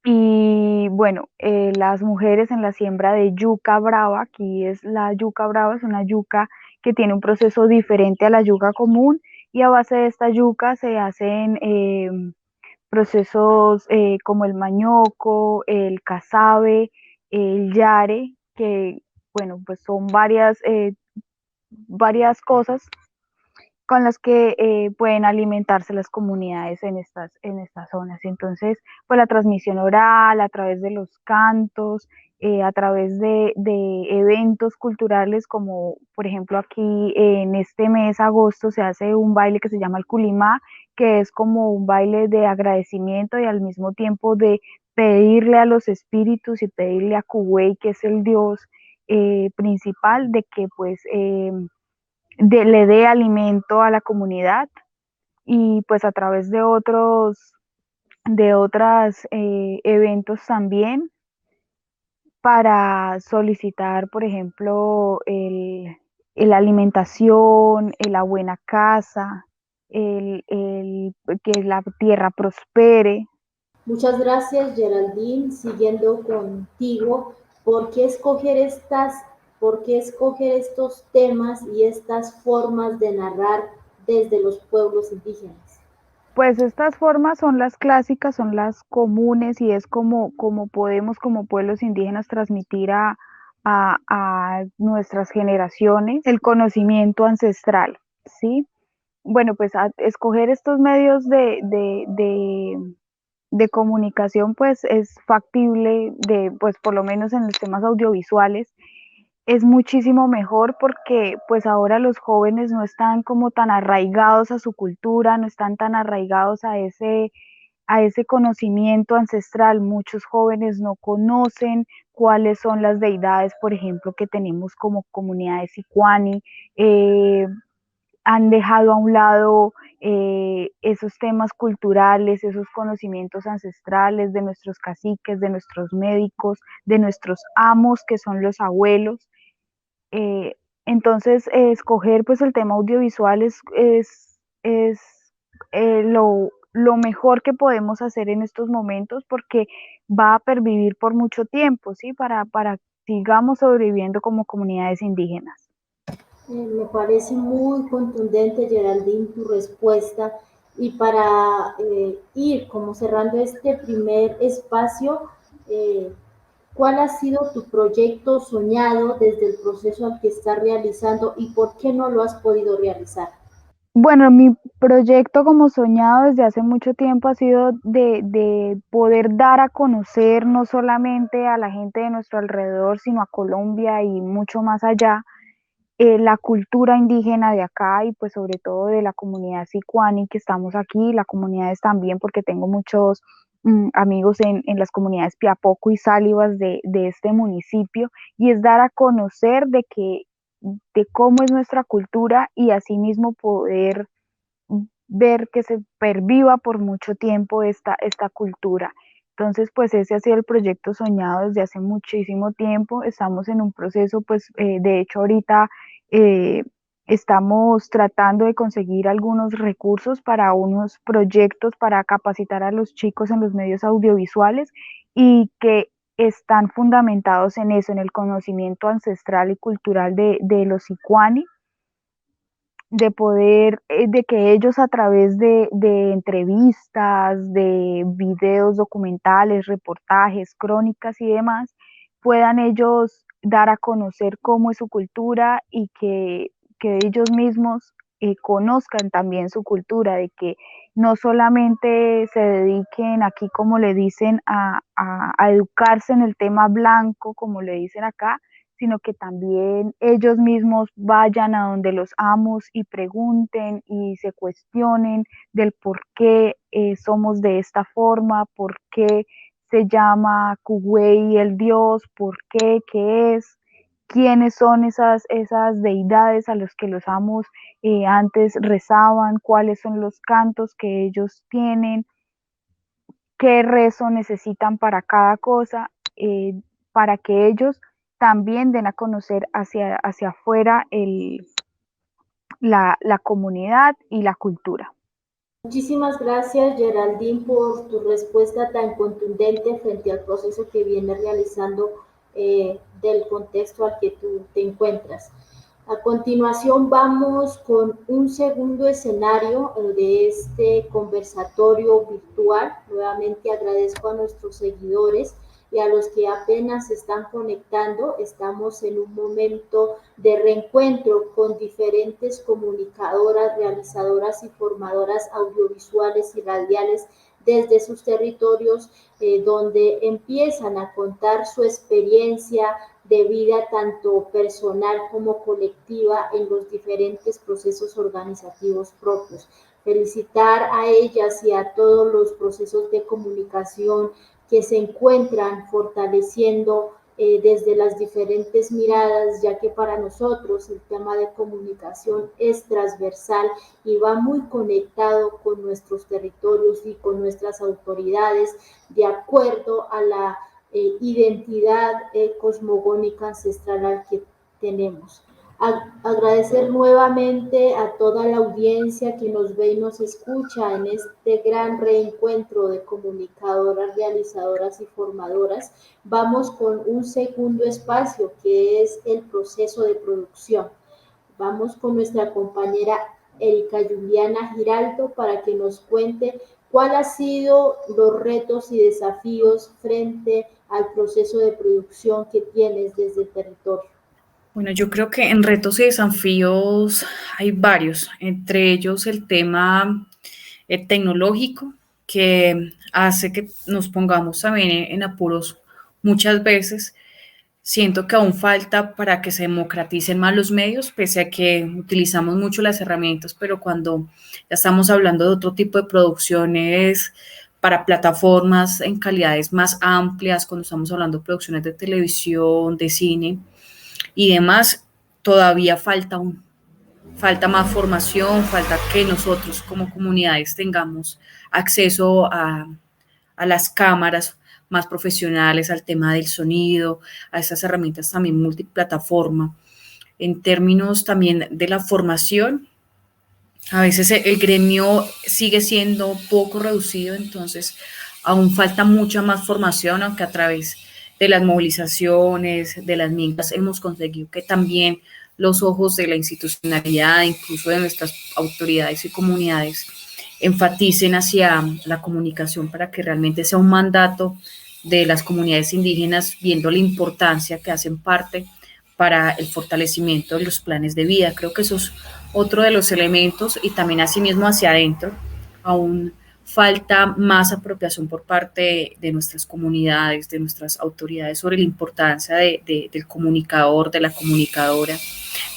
y bueno, las mujeres en la siembra de yuca brava, aquí es la yuca brava, es una yuca que tiene un proceso diferente a la yuca común y a base de esta yuca se hacen procesos como el mañoco, el casabe, el yare, que bueno, pues son varias cosas con las que pueden alimentarse las comunidades en estas zonas. Entonces, pues la transmisión oral, a través de los cantos, a través de eventos culturales, como por ejemplo aquí en este mes, agosto, se hace un baile que se llama el Culimá, que es como un baile de agradecimiento y al mismo tiempo de pedirle a los espíritus y pedirle a Kuwei, que es el dios principal, de que pues le dé alimento a la comunidad y pues a través de otros eventos también para solicitar, por ejemplo, la alimentación, la buena casa, que la tierra prospere. Muchas gracias, Geraldine. Siguiendo contigo, por qué escoger estos temas y estas formas de narrar desde los pueblos indígenas? Pues estas formas son las clásicas, son las comunes y es como podemos como pueblos indígenas transmitir a nuestras generaciones el conocimiento ancestral, ¿sí? Bueno, pues escoger estos medios de comunicación pues es factible pues por lo menos en los temas audiovisuales. es muchísimo mejor porque pues ahora los jóvenes no están como tan arraigados a su cultura, no están tan arraigados a ese conocimiento ancestral. Muchos jóvenes no conocen cuáles son las deidades, por ejemplo, que tenemos como comunidades Sicuani, han dejado a un lado esos temas culturales, esos conocimientos ancestrales de nuestros caciques, de nuestros médicos, de nuestros amos, que son los abuelos. Eh, entonces, escoger pues el tema audiovisual es lo mejor que podemos hacer en estos momentos porque va a pervivir por mucho tiempo, ¿sí? Para sigamos sobreviviendo como comunidades indígenas. Me parece muy contundente, Geraldine, tu respuesta. Y para ir como cerrando este primer espacio, ¿cuál ha sido tu proyecto soñado desde el proceso al que estás realizando y por qué no lo has podido realizar? Bueno, mi proyecto como soñado desde hace mucho tiempo ha sido de poder dar a conocer no solamente a la gente de nuestro alrededor, sino a Colombia y mucho más allá, la cultura indígena de acá y pues sobre todo de la comunidad sicuani que estamos aquí, las comunidades también porque tengo muchos amigos en las comunidades Piapoco y Sálivas de este municipio y es dar a conocer de cómo es nuestra cultura y asimismo poder ver que se perviva por mucho tiempo esta cultura. Entonces, pues ese ha sido el proyecto soñado desde hace muchísimo tiempo. Estamos en un proceso, pues de hecho ahorita eh, estamos tratando de conseguir algunos recursos para unos proyectos para capacitar a los chicos en los medios audiovisuales y que están fundamentados en eso, en el conocimiento ancestral y cultural de los sicuani, de poder, de que ellos a través de entrevistas, de videos documentales, reportajes, crónicas y demás, puedan ellos dar a conocer cómo es su cultura y que ellos mismos conozcan también su cultura, de que no solamente se dediquen aquí, como le dicen, a educarse en el tema blanco, como le dicen acá, sino que también ellos mismos vayan a donde los amos y pregunten y se cuestionen del por qué somos de esta forma, por qué se llama Kuwei el dios, por qué, qué es, quiénes son esas deidades a los que los amos antes rezaban, cuáles son los cantos que ellos tienen, qué rezo necesitan para cada cosa, para que ellos también den a conocer hacia afuera la comunidad y la cultura. Muchísimas gracias, Geraldine, por tu respuesta tan contundente frente al proceso que viene realizando del contexto al que tú te encuentras. A continuación vamos con un segundo escenario de este conversatorio virtual. Nuevamente agradezco a nuestros seguidores y a los que apenas se están conectando. Estamos en un momento de reencuentro con diferentes comunicadoras, realizadoras y formadoras audiovisuales y radiales desde sus territorios, donde empiezan a contar su experiencia de vida tanto personal como colectiva en los diferentes procesos organizativos propios. Felicitar a ellas y a todos los procesos de comunicación que se encuentran fortaleciendo desde las diferentes miradas, ya que para nosotros el tema de comunicación es transversal y va muy conectado con nuestros territorios y con nuestras autoridades, de acuerdo a la identidad cosmogónica ancestral al que tenemos. Agradecer nuevamente a toda la audiencia que nos ve y nos escucha en este gran reencuentro de comunicadoras, realizadoras y formadoras. Vamos con un segundo espacio que es el proceso de producción. Vamos con nuestra compañera Erika Juliana Giraldo para que nos cuente cuál ha sido los retos y desafíos frente al proceso de producción que tienes desde el territorio. Bueno, yo creo que en retos y desafíos hay varios, entre ellos el tema tecnológico que hace que nos pongamos también en apuros muchas veces. siento que aún falta para que se democraticen más los medios, pese a que utilizamos mucho las herramientas, pero cuando ya estamos hablando de otro tipo de producciones para plataformas en calidades más amplias, cuando estamos hablando de producciones de televisión, de cine y demás, todavía falta más formación, falta que nosotros como comunidades tengamos acceso a las cámaras más profesionales, al tema del sonido, a esas herramientas también multiplataforma. En términos también de la formación, a veces el gremio sigue siendo poco reducido, entonces aún falta mucha más formación, aunque a través de las movilizaciones, de las mismas, hemos conseguido que también los ojos de la institucionalidad, incluso de nuestras autoridades y comunidades, enfaticen hacia la comunicación para que realmente sea un mandato de las comunidades indígenas, viendo la importancia que hacen parte para el fortalecimiento de los planes de vida. Creo que eso es otro de los elementos, y también asimismo hacia adentro aún falta más apropiación por parte de nuestras comunidades, de nuestras autoridades sobre la importancia del comunicador, de la comunicadora,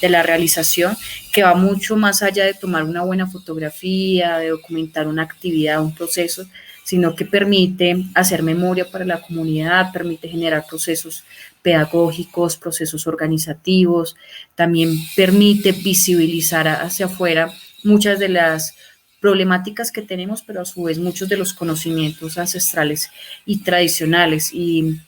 de la realización, que va mucho más allá de tomar una buena fotografía, de documentar una actividad, un proceso, sino que permite hacer memoria para la comunidad, permite generar procesos pedagógicos, procesos organizativos, también permite visibilizar hacia afuera muchas de las problemáticas que tenemos, pero a su vez muchos de los conocimientos ancestrales y tradicionales. Y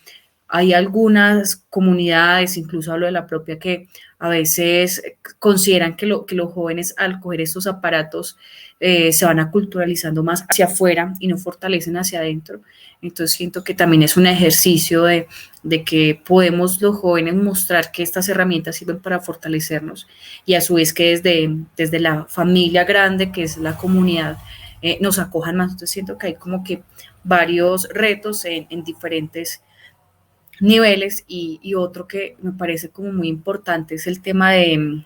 hay algunas comunidades, incluso hablo de la propia, que a veces consideran que los jóvenes al coger estos aparatos se van aculturalizando más hacia afuera y no fortalecen hacia adentro. Entonces siento que también es un ejercicio de que podemos los jóvenes mostrar que estas herramientas sirven para fortalecernos, y a su vez que desde la familia grande, que es la comunidad, nos acojan más. Entonces siento que hay como que varios retos en diferentes niveles, y otro que me parece como muy importante es el tema de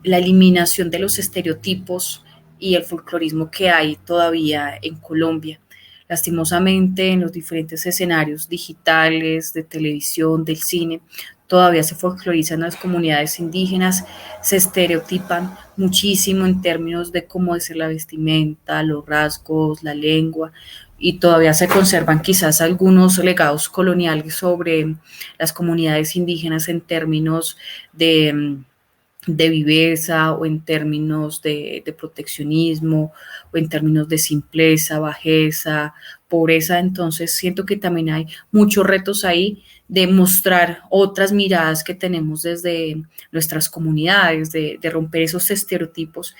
la eliminación de los estereotipos y el folclorismo que hay todavía en Colombia. Lastimosamente, en los diferentes escenarios digitales, de televisión, del cine, todavía se folclorizan las comunidades indígenas, se estereotipan muchísimo en términos de cómo es la vestimenta, los rasgos, la lengua, y todavía se conservan quizás algunos legados coloniales sobre las comunidades indígenas en términos de viveza, o en términos de proteccionismo, o en términos de simpleza, bajeza, pobreza. Entonces siento que también hay muchos retos ahí de mostrar otras miradas que tenemos desde nuestras comunidades, de romper esos estereotipos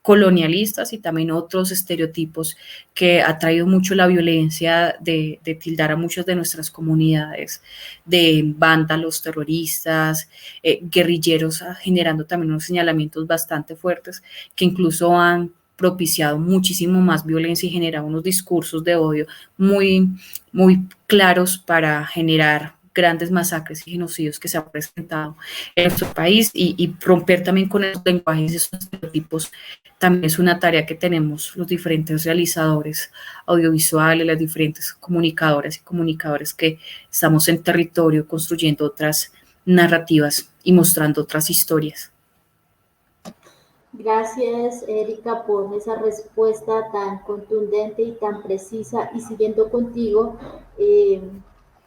colonialistas y también otros estereotipos que ha traído mucho la violencia de tildar a muchas de nuestras comunidades de vándalos, terroristas, guerrilleros, generando también unos señalamientos bastante fuertes que incluso han propiciado muchísimo más violencia y generado unos discursos de odio muy, muy claros para generar grandes masacres y genocidios que se han presentado en nuestro país, y romper también con esos lenguajes y esos estereotipos también es una tarea que tenemos los diferentes realizadores audiovisuales, las diferentes comunicadoras y comunicadores que estamos en territorio construyendo otras narrativas y mostrando otras historias. Gracias, Erika, por esa respuesta tan contundente y tan precisa. Y siguiendo contigo,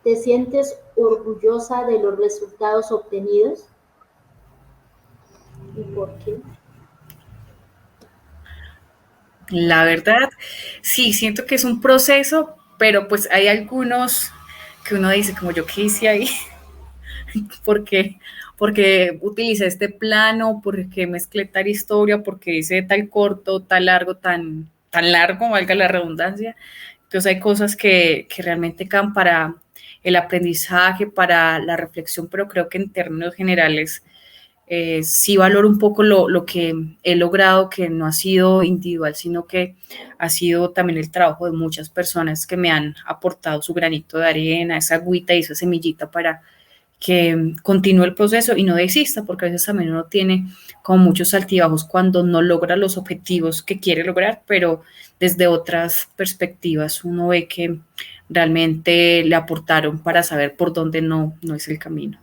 ¿te sientes orgullosa de los resultados obtenidos? ¿Y por qué? La verdad, sí, siento que es un proceso, pero pues hay algunos que uno dice, como yo qué hice ahí, porque utilicé este plano, porque mezclé tal historia, porque hice tal corto, tal largo, tan largo, valga la redundancia. Entonces hay cosas que realmente quedan para el aprendizaje, para la reflexión, pero creo que en términos generales sí valoro un poco lo que he logrado, que no ha sido individual, sino que ha sido también el trabajo de muchas personas que me han aportado su granito de arena, esa agüita y esa semillita para que continúe el proceso y no desista, porque a veces también uno tiene como muchos altibajos cuando no logra los objetivos que quiere lograr, pero desde otras perspectivas uno ve que realmente le aportaron para saber por dónde no es el camino.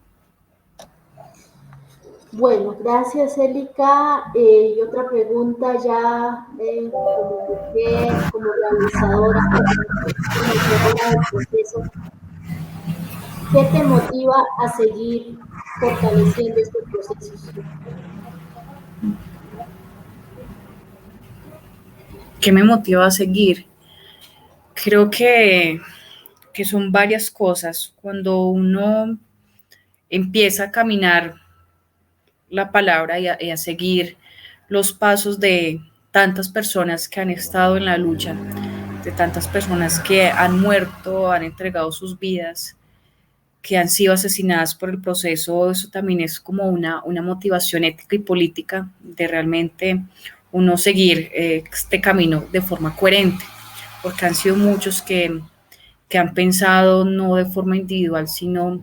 Bueno, gracias, Elika. Y otra pregunta ya como mujer, como realizadora, conocedora del proceso, ¿qué te motiva a seguir fortaleciendo estos procesos? ¿Qué me motiva a seguir? Creo que son varias cosas. Cuando uno empieza a caminar la palabra y a seguir los pasos de tantas personas que han estado en la lucha, de tantas personas que han muerto, han entregado sus vidas, que han sido asesinadas por el proceso, eso también es como una motivación ética y política de realmente uno seguir este camino de forma coherente, porque han sido muchos que han pensado no de forma individual, sino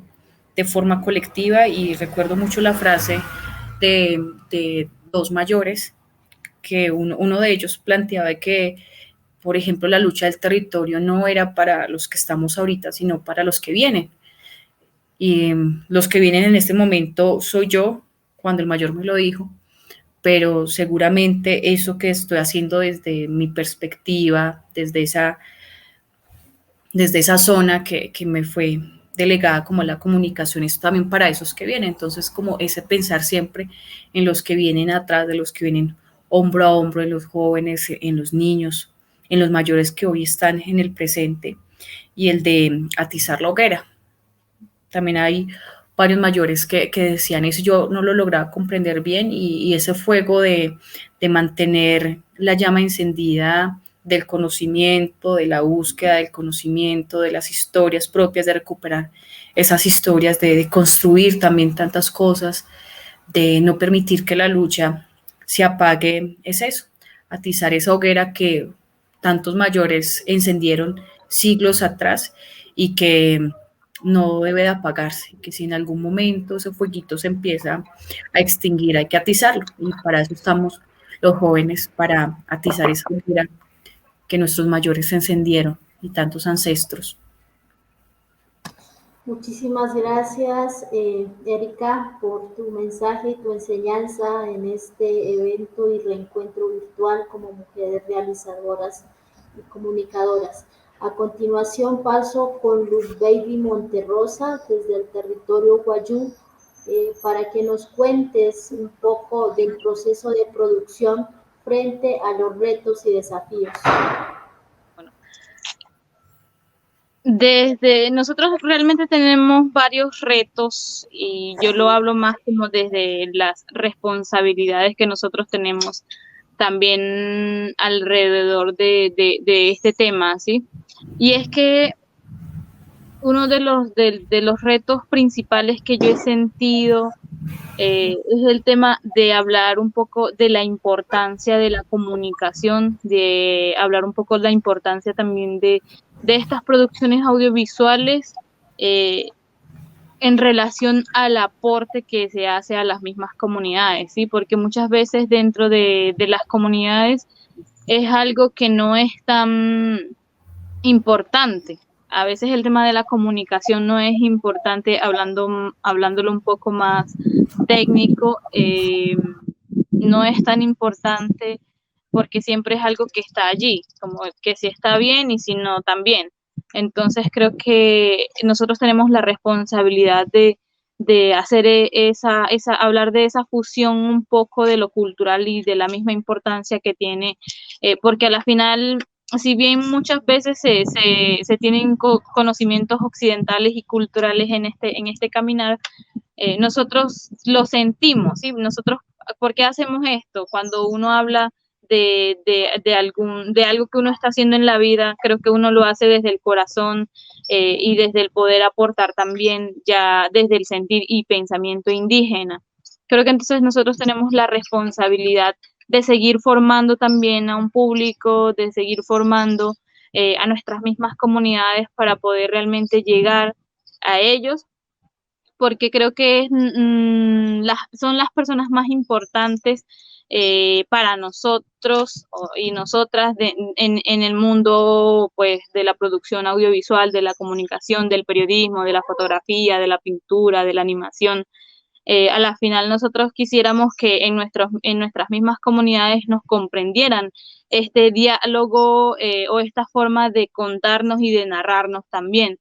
de forma colectiva, y recuerdo mucho la frase de dos mayores, que uno de ellos planteaba que, por ejemplo, la lucha del territorio no era para los que estamos ahorita, sino para los que vienen. Y los que vienen en este momento soy yo, cuando el mayor me lo dijo, pero seguramente eso que estoy haciendo desde mi perspectiva, desde esa zona que me fue delegada como la comunicación, es también para esos que vienen. Entonces, como ese pensar siempre en los que vienen atrás, de los que vienen hombro a hombro, en los jóvenes, en los niños, en los mayores que hoy están en el presente, y el de atizar la hoguera. También hay varios mayores que decían eso, yo no lo lograba comprender bien, y ese fuego de mantener la llama encendida del conocimiento, de la búsqueda del conocimiento, de las historias propias, de recuperar esas historias, de construir también tantas cosas, de no permitir que la lucha se apague, es eso, atizar esa hoguera que tantos mayores encendieron siglos atrás y que no debe de apagarse, que si en algún momento ese fueguito se empieza a extinguir, hay que atizarlo, y para eso estamos los jóvenes, para atizar esa hoguera que nuestros mayores encendieron y tantos ancestros. Muchísimas gracias, Erika, por tu mensaje y tu enseñanza en este evento y reencuentro virtual como mujeres realizadoras y comunicadoras. A continuación paso con Luz Baby Monterrosa desde el territorio Guayú para que nos cuentes un poco del proceso de producción frente a los retos y desafíos. Desde nosotros realmente tenemos varios retos, y yo lo hablo más como desde las responsabilidades que nosotros tenemos también alrededor de este tema, ¿sí? Y es que uno de los retos principales que yo he sentido es el tema de hablar un poco de la importancia de la comunicación, de hablar un poco de la importancia también de estas producciones audiovisuales en relación al aporte que se hace a las mismas comunidades, ¿sí? Porque muchas veces dentro de las comunidades es algo que no es tan importante. A veces el tema de la comunicación no es importante, hablándolo un poco más técnico, no es tan importante porque siempre es algo que está allí, como que si está bien y si no también. Entonces creo que nosotros tenemos la responsabilidad de hacer hablar de esa fusión un poco de lo cultural y de la misma importancia que tiene, porque a la final, si bien muchas veces se tienen conocimientos occidentales y culturales en este caminar, nosotros lo sentimos, ¿sí? Nosotros, ¿por qué hacemos esto? Cuando uno habla de algo que uno está haciendo en la vida, creo que uno lo hace desde el corazón y desde el poder aportar también ya desde el sentir y pensamiento indígena. Creo que entonces nosotros tenemos la responsabilidad de seguir formando también a un público, de seguir formando a nuestras mismas comunidades para poder realmente llegar a ellos, porque creo que son las personas más importantes para nosotros y nosotras en el mundo pues de la producción audiovisual, de la comunicación, del periodismo, de la fotografía, de la pintura, de la animación. A la final nosotros quisiéramos que en nuestras mismas comunidades nos comprendieran este diálogo o esta forma de contarnos y de narrarnos también.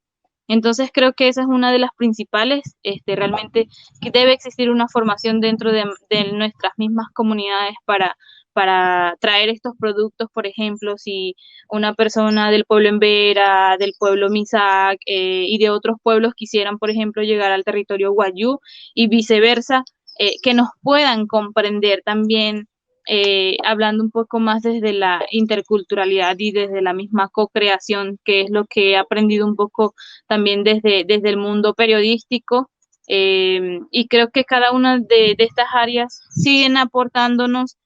Entonces creo que esa es una de las principales, realmente que debe existir una formación dentro de nuestras mismas comunidades para traer estos productos. Por ejemplo, si una persona del pueblo Embera, del pueblo Misak y de otros pueblos quisieran, por ejemplo, llegar al territorio Wayuu y viceversa, que nos puedan comprender también, hablando un poco más desde la interculturalidad y desde la misma co-creación, que es lo que he aprendido un poco también desde el mundo periodístico, y creo que cada una de estas áreas siguen aportándonos,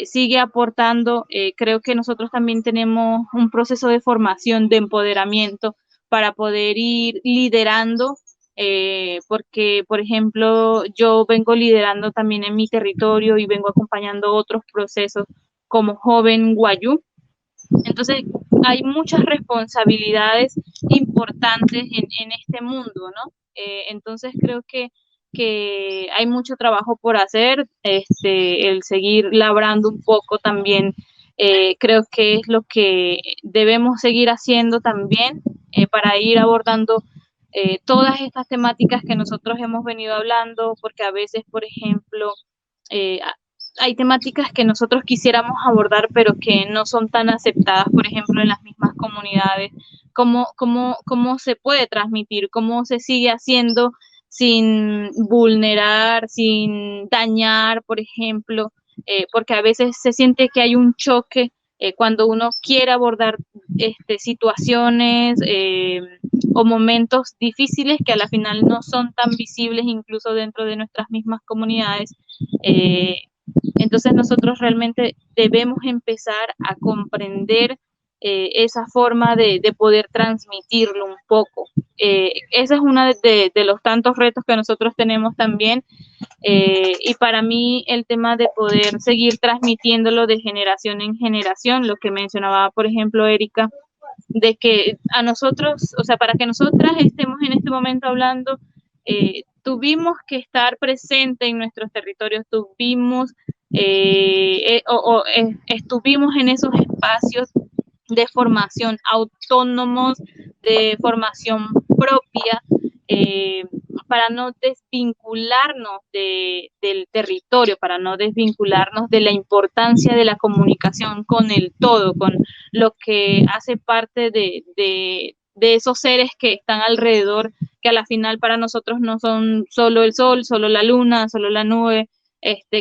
sigue aportando. Creo que nosotros también tenemos un proceso de formación, de empoderamiento para poder ir liderando, porque, por ejemplo, yo vengo liderando también en mi territorio y vengo acompañando otros procesos como joven Wayuu. Entonces, hay muchas responsabilidades importantes en este mundo, ¿no? Entonces, creo que hay mucho trabajo por hacer, el seguir labrando un poco también, creo que es lo que debemos seguir haciendo también, para ir abordando todas estas temáticas que nosotros hemos venido hablando, porque a veces, por ejemplo, hay temáticas que nosotros quisiéramos abordar, pero que no son tan aceptadas, por ejemplo, en las mismas comunidades. ¿Cómo se puede transmitir? ¿Cómo se sigue haciendo sin vulnerar, sin dañar, por ejemplo? Porque a veces se siente que hay un choque cuando uno quiere abordar situaciones o momentos difíciles que a la final no son tan visibles incluso dentro de nuestras mismas comunidades. Entonces nosotros realmente debemos empezar a comprender esa forma de poder transmitirlo un poco. Ese es uno de los tantos retos que nosotros tenemos también, y para mí el tema de poder seguir transmitiéndolo de generación en generación, lo que mencionaba, por ejemplo, Erika, de que a nosotros, o sea, para que nosotras estemos en este momento hablando, tuvimos que estar presentes en nuestros territorios, estuvimos en esos espacios de formación autónomos, de formación propia, para no desvincularnos del territorio, para no desvincularnos de la importancia de la comunicación con el todo, con lo que hace parte de esos seres que están alrededor, que a la final para nosotros no son solo el sol, solo la luna, solo la nube.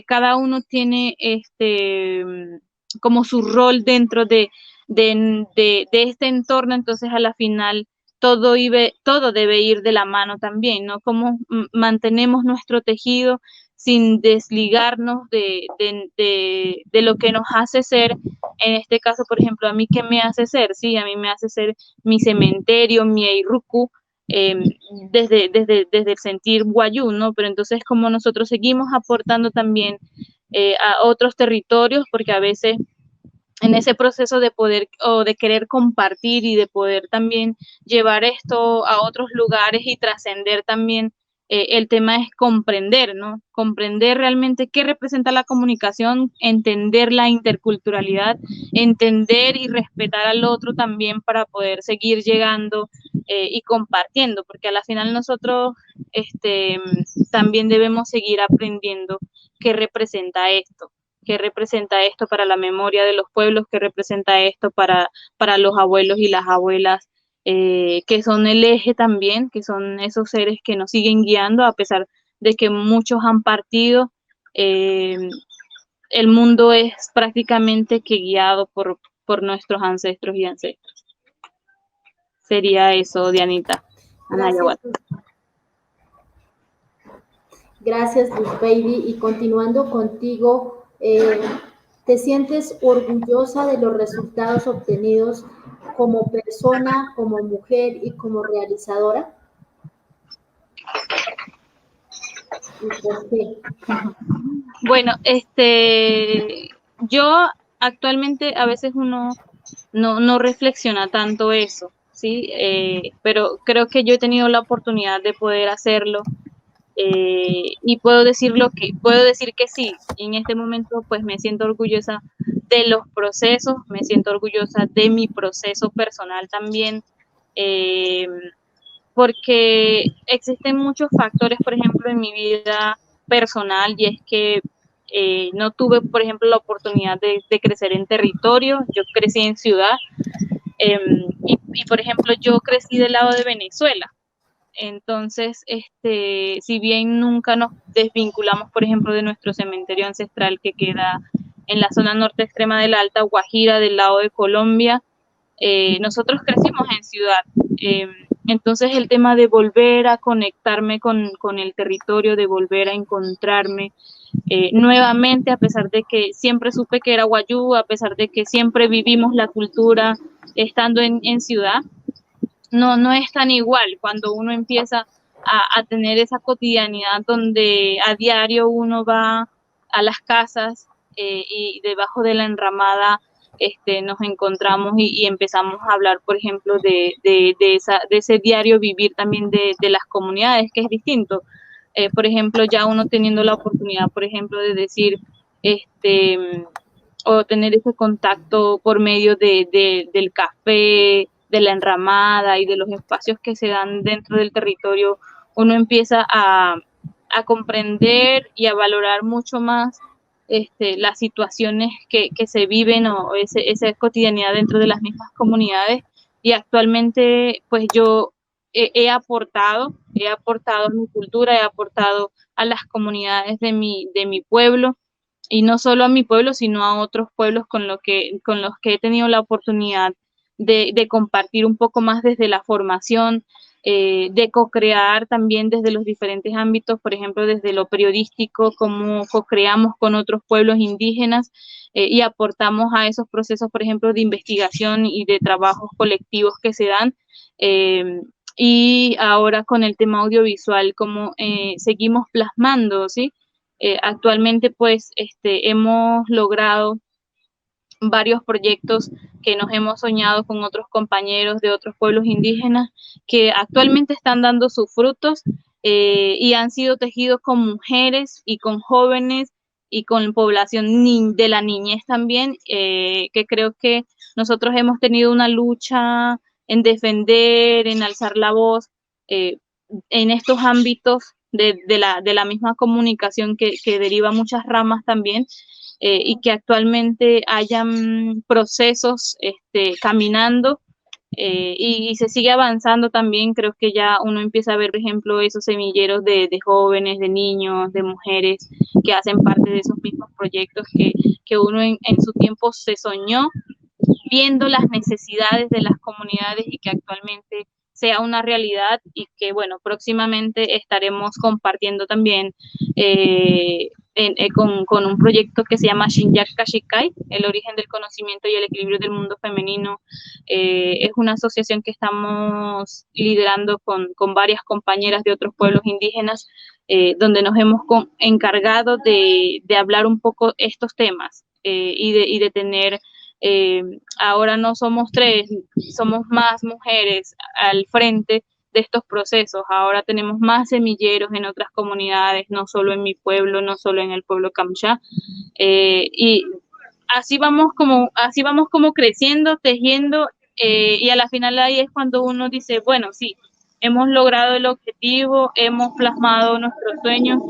Cada uno tiene como su rol dentro de este entorno. Entonces a la final todo debe ir de la mano también, ¿no? Cómo mantenemos nuestro tejido sin desligarnos de lo que nos hace ser. En este caso, por ejemplo, ¿a mí qué me hace ser? Sí, a mí me hace ser mi cementerio, mi eiruku, desde el sentir Wayuu, ¿no? Pero entonces, como nosotros seguimos aportando también a otros territorios, porque a veces en ese proceso de poder o de querer compartir y de poder también llevar esto a otros lugares y trascender también, el tema es comprender, ¿no? Comprender realmente qué representa la comunicación, entender la interculturalidad, entender y respetar al otro también para poder seguir llegando y compartiendo, porque a la final nosotros también debemos seguir aprendiendo qué representa esto para la memoria de los pueblos, qué representa esto para los abuelos y las abuelas, que son el eje también, que son esos seres que nos siguen guiando a pesar de que muchos han partido. El mundo es prácticamente que guiado por nuestros ancestros y ancestras. Sería eso, Dianita. Gracias, Luz Baby. Y continuando contigo, ¿te sientes orgullosa de los resultados obtenidos como persona, como mujer y como realizadora? ¿Y por qué? Bueno, yo actualmente a veces uno no reflexiona tanto eso, ¿sí? Pero creo que yo he tenido la oportunidad de poder hacerlo, y puedo decir que sí. En este momento, pues me siento orgullosa de los procesos, me siento orgullosa de mi proceso personal también, eh, porque existen muchos factores, por ejemplo, en mi vida personal, y es que no tuve, por ejemplo, la oportunidad de crecer en territorio. Yo crecí en ciudad, y, por ejemplo, yo crecí del lado de Venezuela. Entonces, si bien nunca nos desvinculamos, por ejemplo, de nuestro cementerio ancestral que queda en la zona norte extrema de la Alta Guajira, del lado de Colombia, nosotros crecimos en ciudad. Entonces, el tema de volver a conectarme con el territorio, de volver a encontrarme nuevamente, a pesar de que siempre supe que era guayú, a pesar de que siempre vivimos la cultura estando en ciudad, no es tan igual cuando uno empieza a tener esa cotidianidad donde a diario uno va a las casas, y debajo de la enramada nos encontramos y empezamos a hablar, por ejemplo, de ese diario vivir también de las comunidades, que es distinto. Por ejemplo, ya uno teniendo la oportunidad, por ejemplo, de decir, o tener ese contacto por medio del café, de la enramada y de los espacios que se dan dentro del territorio, uno empieza a comprender y a valorar mucho más las situaciones que se viven, o esa cotidianidad dentro de las mismas comunidades. Y actualmente, pues yo he aportado a mi cultura, he aportado a las comunidades de mi pueblo, y no solo a mi pueblo, sino a otros pueblos con los que he tenido la oportunidad de compartir un poco más desde la formación, de co-crear también desde los diferentes ámbitos, por ejemplo, desde lo periodístico, cómo co-creamos con otros pueblos indígenas, y aportamos a esos procesos, por ejemplo, de investigación y de trabajos colectivos que se dan. Y ahora con el tema audiovisual, cómo seguimos plasmando, ¿sí? Actualmente, pues, hemos logrado varios proyectos que nos hemos soñado con otros compañeros de otros pueblos indígenas, que actualmente están dando sus frutos, y han sido tejidos con mujeres y con jóvenes y con población de la niñez también, que creo que nosotros hemos tenido una lucha en defender, en alzar la voz, en estos ámbitos de la misma comunicación que deriva muchas ramas también, y que actualmente hayan procesos caminando, y se sigue avanzando también. Creo que ya uno empieza a ver, por ejemplo, esos semilleros de jóvenes, de niños, de mujeres que hacen parte de esos mismos proyectos que uno en su tiempo se soñó, viendo las necesidades de las comunidades, y que actualmente sea una realidad, y que, bueno, próximamente estaremos compartiendo también con un proyecto que se llama Shinyak Kashikai, el origen del conocimiento y el equilibrio del mundo femenino. Es una asociación que estamos liderando con varias compañeras de otros pueblos indígenas, donde nos hemos encargado de hablar un poco estos temas, y de tener, ahora no somos 3, somos más mujeres al frente de estos procesos. Ahora tenemos más semilleros en otras comunidades, no solo en mi pueblo, no solo en el pueblo Kamcha, y así vamos como creciendo, tejiendo, y a la final ahí es cuando uno dice, bueno, sí, hemos logrado el objetivo, hemos plasmado nuestros sueños.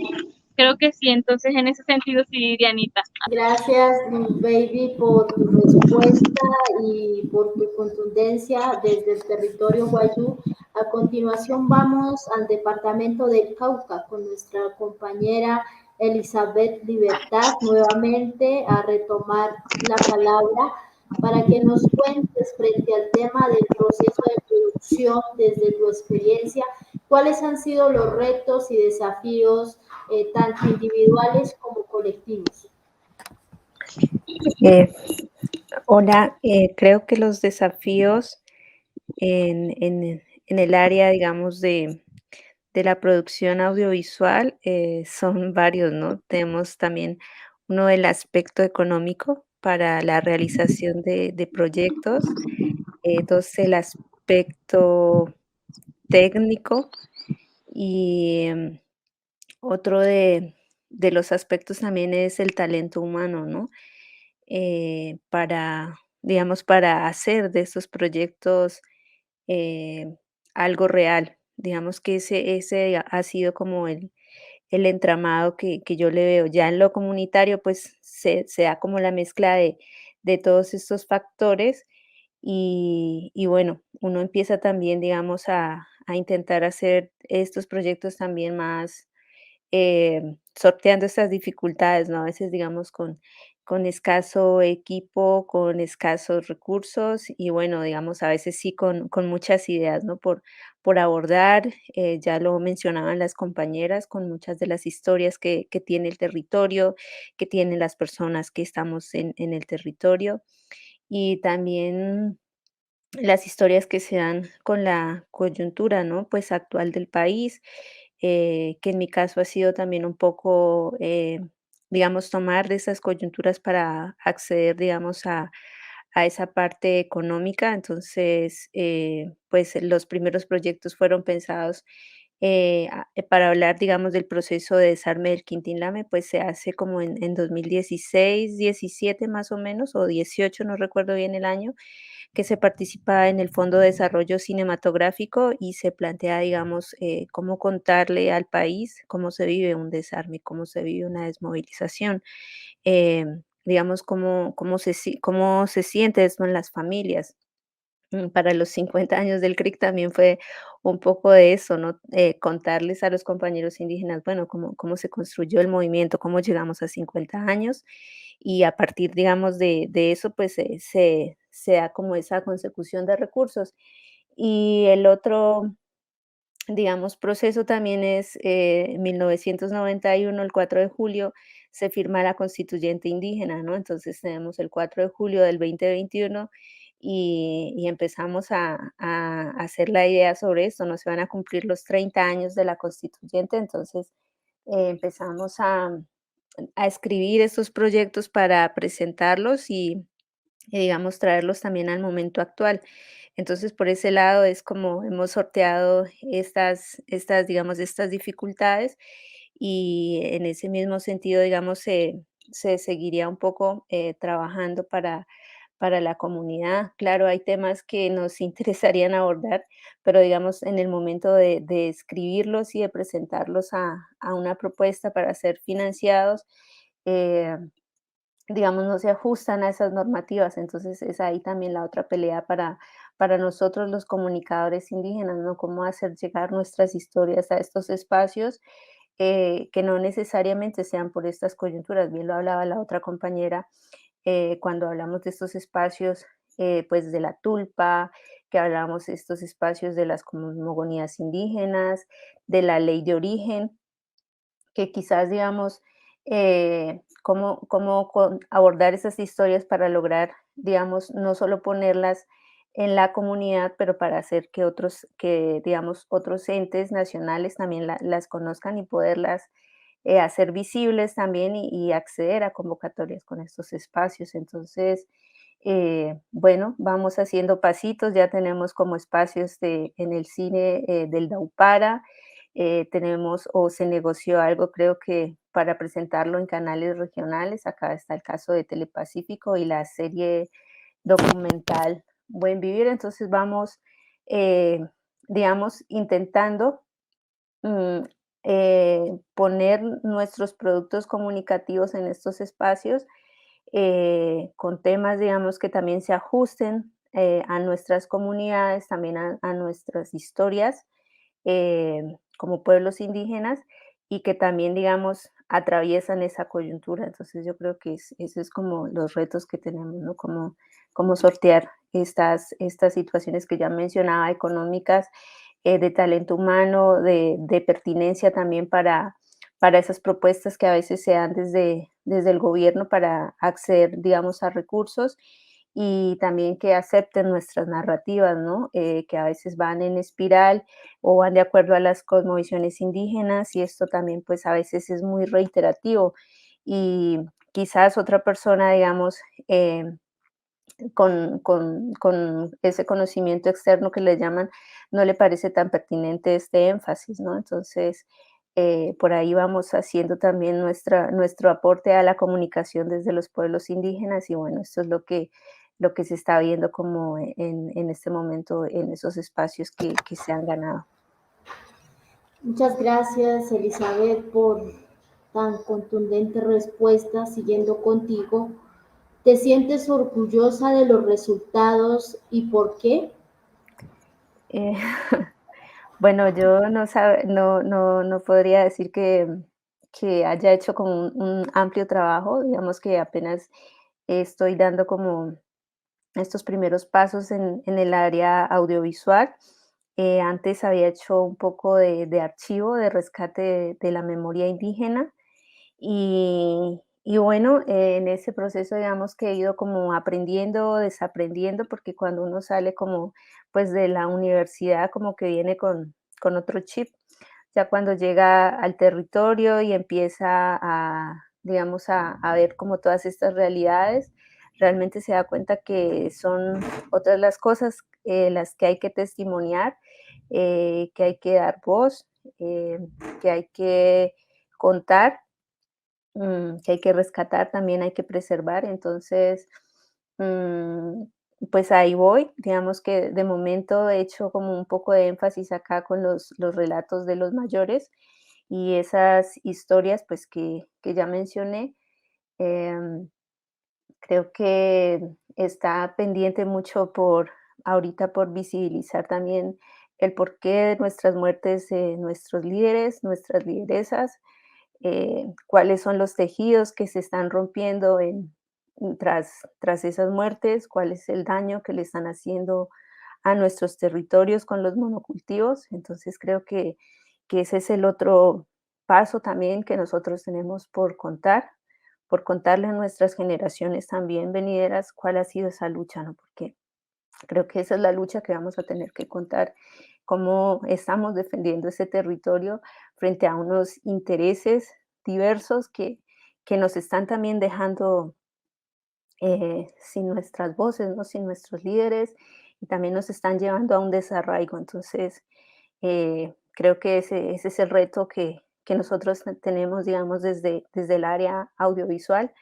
Creo que sí. Entonces, en ese sentido, sí, Dianita. Gracias, Baby, por tu respuesta y por tu contundencia desde el territorio guayú. A continuación vamos al departamento del Cauca con nuestra compañera Elizabeth Libertad, nuevamente a retomar la palabra para que nos cuentes frente al tema del proceso de producción desde tu experiencia, cuáles han sido los retos y desafíos tanto individuales como colectivos. Hola, creo que los desafíos en el área, digamos, de de la producción audiovisual son varios, ¿no? Tenemos también uno del aspecto económico para la realización de proyectos, dos, el aspecto técnico y otro de los aspectos también es el talento humano, ¿no? Para, digamos, para hacer de estos proyectos eh, algo real. Digamos que ese ha sido como el entramado que yo le veo. Ya en lo comunitario, pues se da como la mezcla de todos estos factores y bueno, uno empieza también, digamos, a intentar hacer estos proyectos también más sorteando estas dificultades, ¿no? A veces, digamos, con escaso equipo, con escasos recursos y bueno, digamos, a veces sí con muchas ideas, ¿no? Por abordar, ya lo mencionaban las compañeras, con muchas de las historias que tiene el territorio, que tienen las personas que estamos en el territorio y también las historias que se dan con la coyuntura, ¿no? Pues actual del país, que en mi caso ha sido también un poco, digamos, tomar de esas coyunturas para acceder, digamos, a esa parte económica. Entonces, pues los primeros proyectos fueron pensados para hablar, digamos, del proceso de desarme del Quintín Lame, pues se hace como en 2016, 17 más o menos, o 18, no recuerdo bien el año que se participa en el Fondo de Desarrollo Cinematográfico y se plantea, digamos, cómo contarle al país cómo se vive un desarme, cómo se vive una desmovilización, digamos, cómo se siente esto en las familias. Para los 50 años del CRIC también fue un poco de eso, ¿no? Contarles a los compañeros indígenas, bueno, cómo se construyó el movimiento, cómo llegamos a 50 años y a partir, digamos, de eso, pues se da como esa consecución de recursos. Y el otro, digamos, proceso también es 1991, el 4 de julio, se firma la constituyente indígena, ¿no? Entonces tenemos el 4 de julio del 2021 y empezamos a hacer la idea sobre esto, ¿no? Se van a cumplir los 30 años de la constituyente, entonces empezamos a escribir estos proyectos para presentarlos y digamos, traerlos también al momento actual. Entonces, por ese lado es como hemos sorteado digamos, estas dificultades y en ese mismo sentido, digamos, se seguiría un poco trabajando para la comunidad. Claro, hay temas que nos interesarían abordar, pero digamos, en el momento de escribirlos y de presentarlos a una propuesta para ser financiados, eh, digamos, no se ajustan a esas normativas. Entonces, es ahí también la otra pelea para nosotros los comunicadores indígenas, ¿no? Cómo hacer llegar nuestras historias a estos espacios que no necesariamente sean por estas coyunturas. Bien lo hablaba la otra compañera cuando hablamos de estos espacios, pues de la tulpa, que hablamos de estos espacios de las cosmogonías indígenas, de la ley de origen, que quizás, digamos, abordar esas historias para lograr, digamos, no solo ponerlas en la comunidad, pero para hacer digamos, otros entes nacionales también las conozcan y poderlas hacer visibles también y acceder a convocatorias con estos espacios. Entonces, bueno, vamos haciendo pasitos, ya tenemos como espacios en el cine del Daupara, tenemos o se negoció algo, creo que para presentarlo en canales regionales. Acá está el caso de Telepacífico y la serie documental Buen Vivir. Entonces vamos, digamos, intentando mm, poner nuestros productos comunicativos en estos espacios con temas, digamos, que también se ajusten a nuestras comunidades, también a nuestras historias como pueblos indígenas y que también, digamos, atraviesan esa coyuntura. Entonces yo creo que eso es como los retos que tenemos, ¿no? Cómo sortear estas situaciones que ya mencionaba, económicas, de talento humano, de pertinencia también para esas propuestas que a veces se dan desde el gobierno para acceder, digamos, a recursos y también que acepten nuestras narrativas, ¿no? Que a veces van en espiral o van de acuerdo a las cosmovisiones indígenas y esto también pues a veces es muy reiterativo y quizás otra persona, digamos, con ese conocimiento externo que le llaman, no le parece tan pertinente este énfasis, ¿no? Entonces, por ahí vamos haciendo también nuestro aporte a la comunicación desde los pueblos indígenas y bueno, esto es lo que se está viendo como en este momento en esos espacios que se han ganado. Muchas gracias, Elizabeth, por tan contundente respuesta. Siguiendo contigo, ¿te sientes orgullosa de los resultados y por qué? Eh, bueno, yo no podría decir que haya hecho como un amplio trabajo, digamos que apenas estoy dando como estos primeros pasos en el área audiovisual. Antes había hecho un poco de archivo, de rescate de la memoria indígena y bueno, en ese proceso, digamos que he ido como aprendiendo, desaprendiendo, porque cuando uno sale como, pues, de la universidad, como que viene con otro chip. Ya cuando llega al territorio y empieza a, digamos, a ver como todas estas realidades, realmente se da cuenta que son otras las cosas, las que hay que testimoniar, que hay que dar voz, que hay que contar, que hay que rescatar, también hay que preservar. Entonces, mm, pues ahí voy. Digamos que de momento he hecho como un poco de énfasis acá con los relatos de los mayores y esas historias, pues que ya mencioné. Em, Creo que está pendiente mucho ahorita por visibilizar también el porqué de nuestras muertes de nuestros líderes, nuestras lideresas, cuáles son los tejidos que se están rompiendo tras esas muertes, cuál es el daño que le están haciendo a nuestros territorios con los monocultivos. Entonces creo que ese es el otro paso también que nosotros tenemos por contarle a nuestras generaciones también venideras cuál ha sido esa lucha, ¿no? Porque creo que esa es la lucha que vamos a tener que contar, cómo estamos defendiendo ese territorio frente a unos intereses diversos que nos están también dejando sin nuestras voces, ¿no? Sin nuestros líderes y también nos están llevando a un desarraigo. Entonces, creo que ese es el reto que nosotros tenemos, digamos, desde el área audiovisual,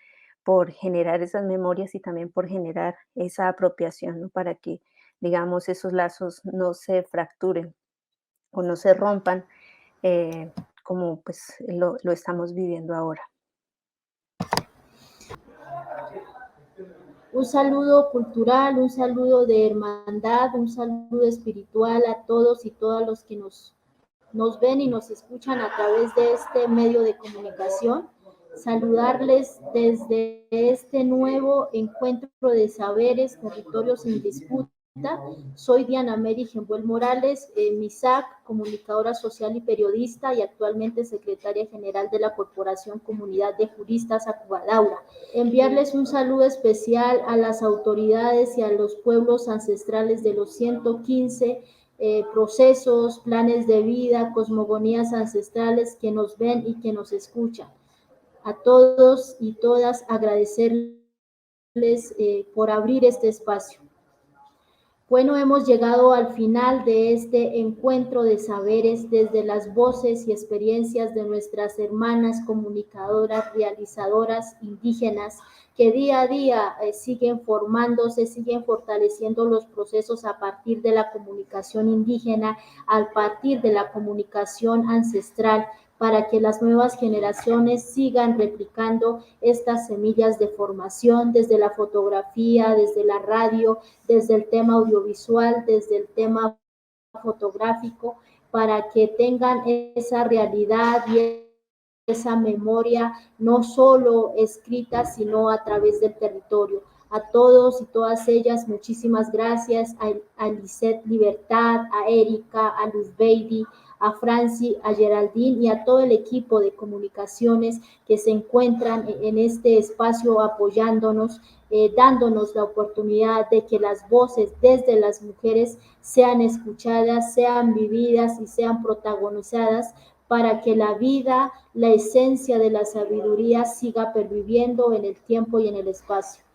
por generar esas memorias y también por generar esa apropiación, ¿no? Para que, digamos, esos lazos no se fracturen o no se rompan, eh, como pues lo estamos viviendo ahora. Un saludo cultural, un saludo de hermandad, un saludo espiritual a todos y todas los que nos ven y nos escuchan a través de este medio de comunicación. Saludarles desde este nuevo encuentro de saberes, territorios en disputa. Soy Diana Mary Gembuel Morales, MISAC, comunicadora social y periodista y actualmente secretaria general de la Corporación Comunidad de Juristas Acubadaura. Enviarles un saludo especial a las autoridades y a los pueblos ancestrales de los 115 procesos, planes de vida, cosmogonías ancestrales que nos ven y que nos escuchan. A todos y todas agradecerles por abrir este espacio. Bueno, hemos llegado al final de este encuentro de saberes desde las voces y experiencias de nuestras hermanas comunicadoras, realizadoras indígenas que día a día siguen formándose, siguen fortaleciendo los procesos a partir de la comunicación indígena, a partir de la comunicación ancestral, para que las nuevas generaciones sigan replicando estas semillas de formación desde la fotografía, desde la radio, desde el tema audiovisual, desde el tema fotográfico, para que tengan esa realidad y esa memoria no solo escrita, sino a través del territorio. A todos y todas ellas, muchísimas gracias, a Lisette Libertad, a Erika, a Luz Baby, a Franci, a Geraldine y a todo el equipo de comunicaciones que se encuentran en este espacio apoyándonos, dándonos la oportunidad de que las voces desde las mujeres sean escuchadas, sean vividas y sean protagonizadas para que la vida, la esencia de la sabiduría siga perviviendo en el tiempo y en el espacio.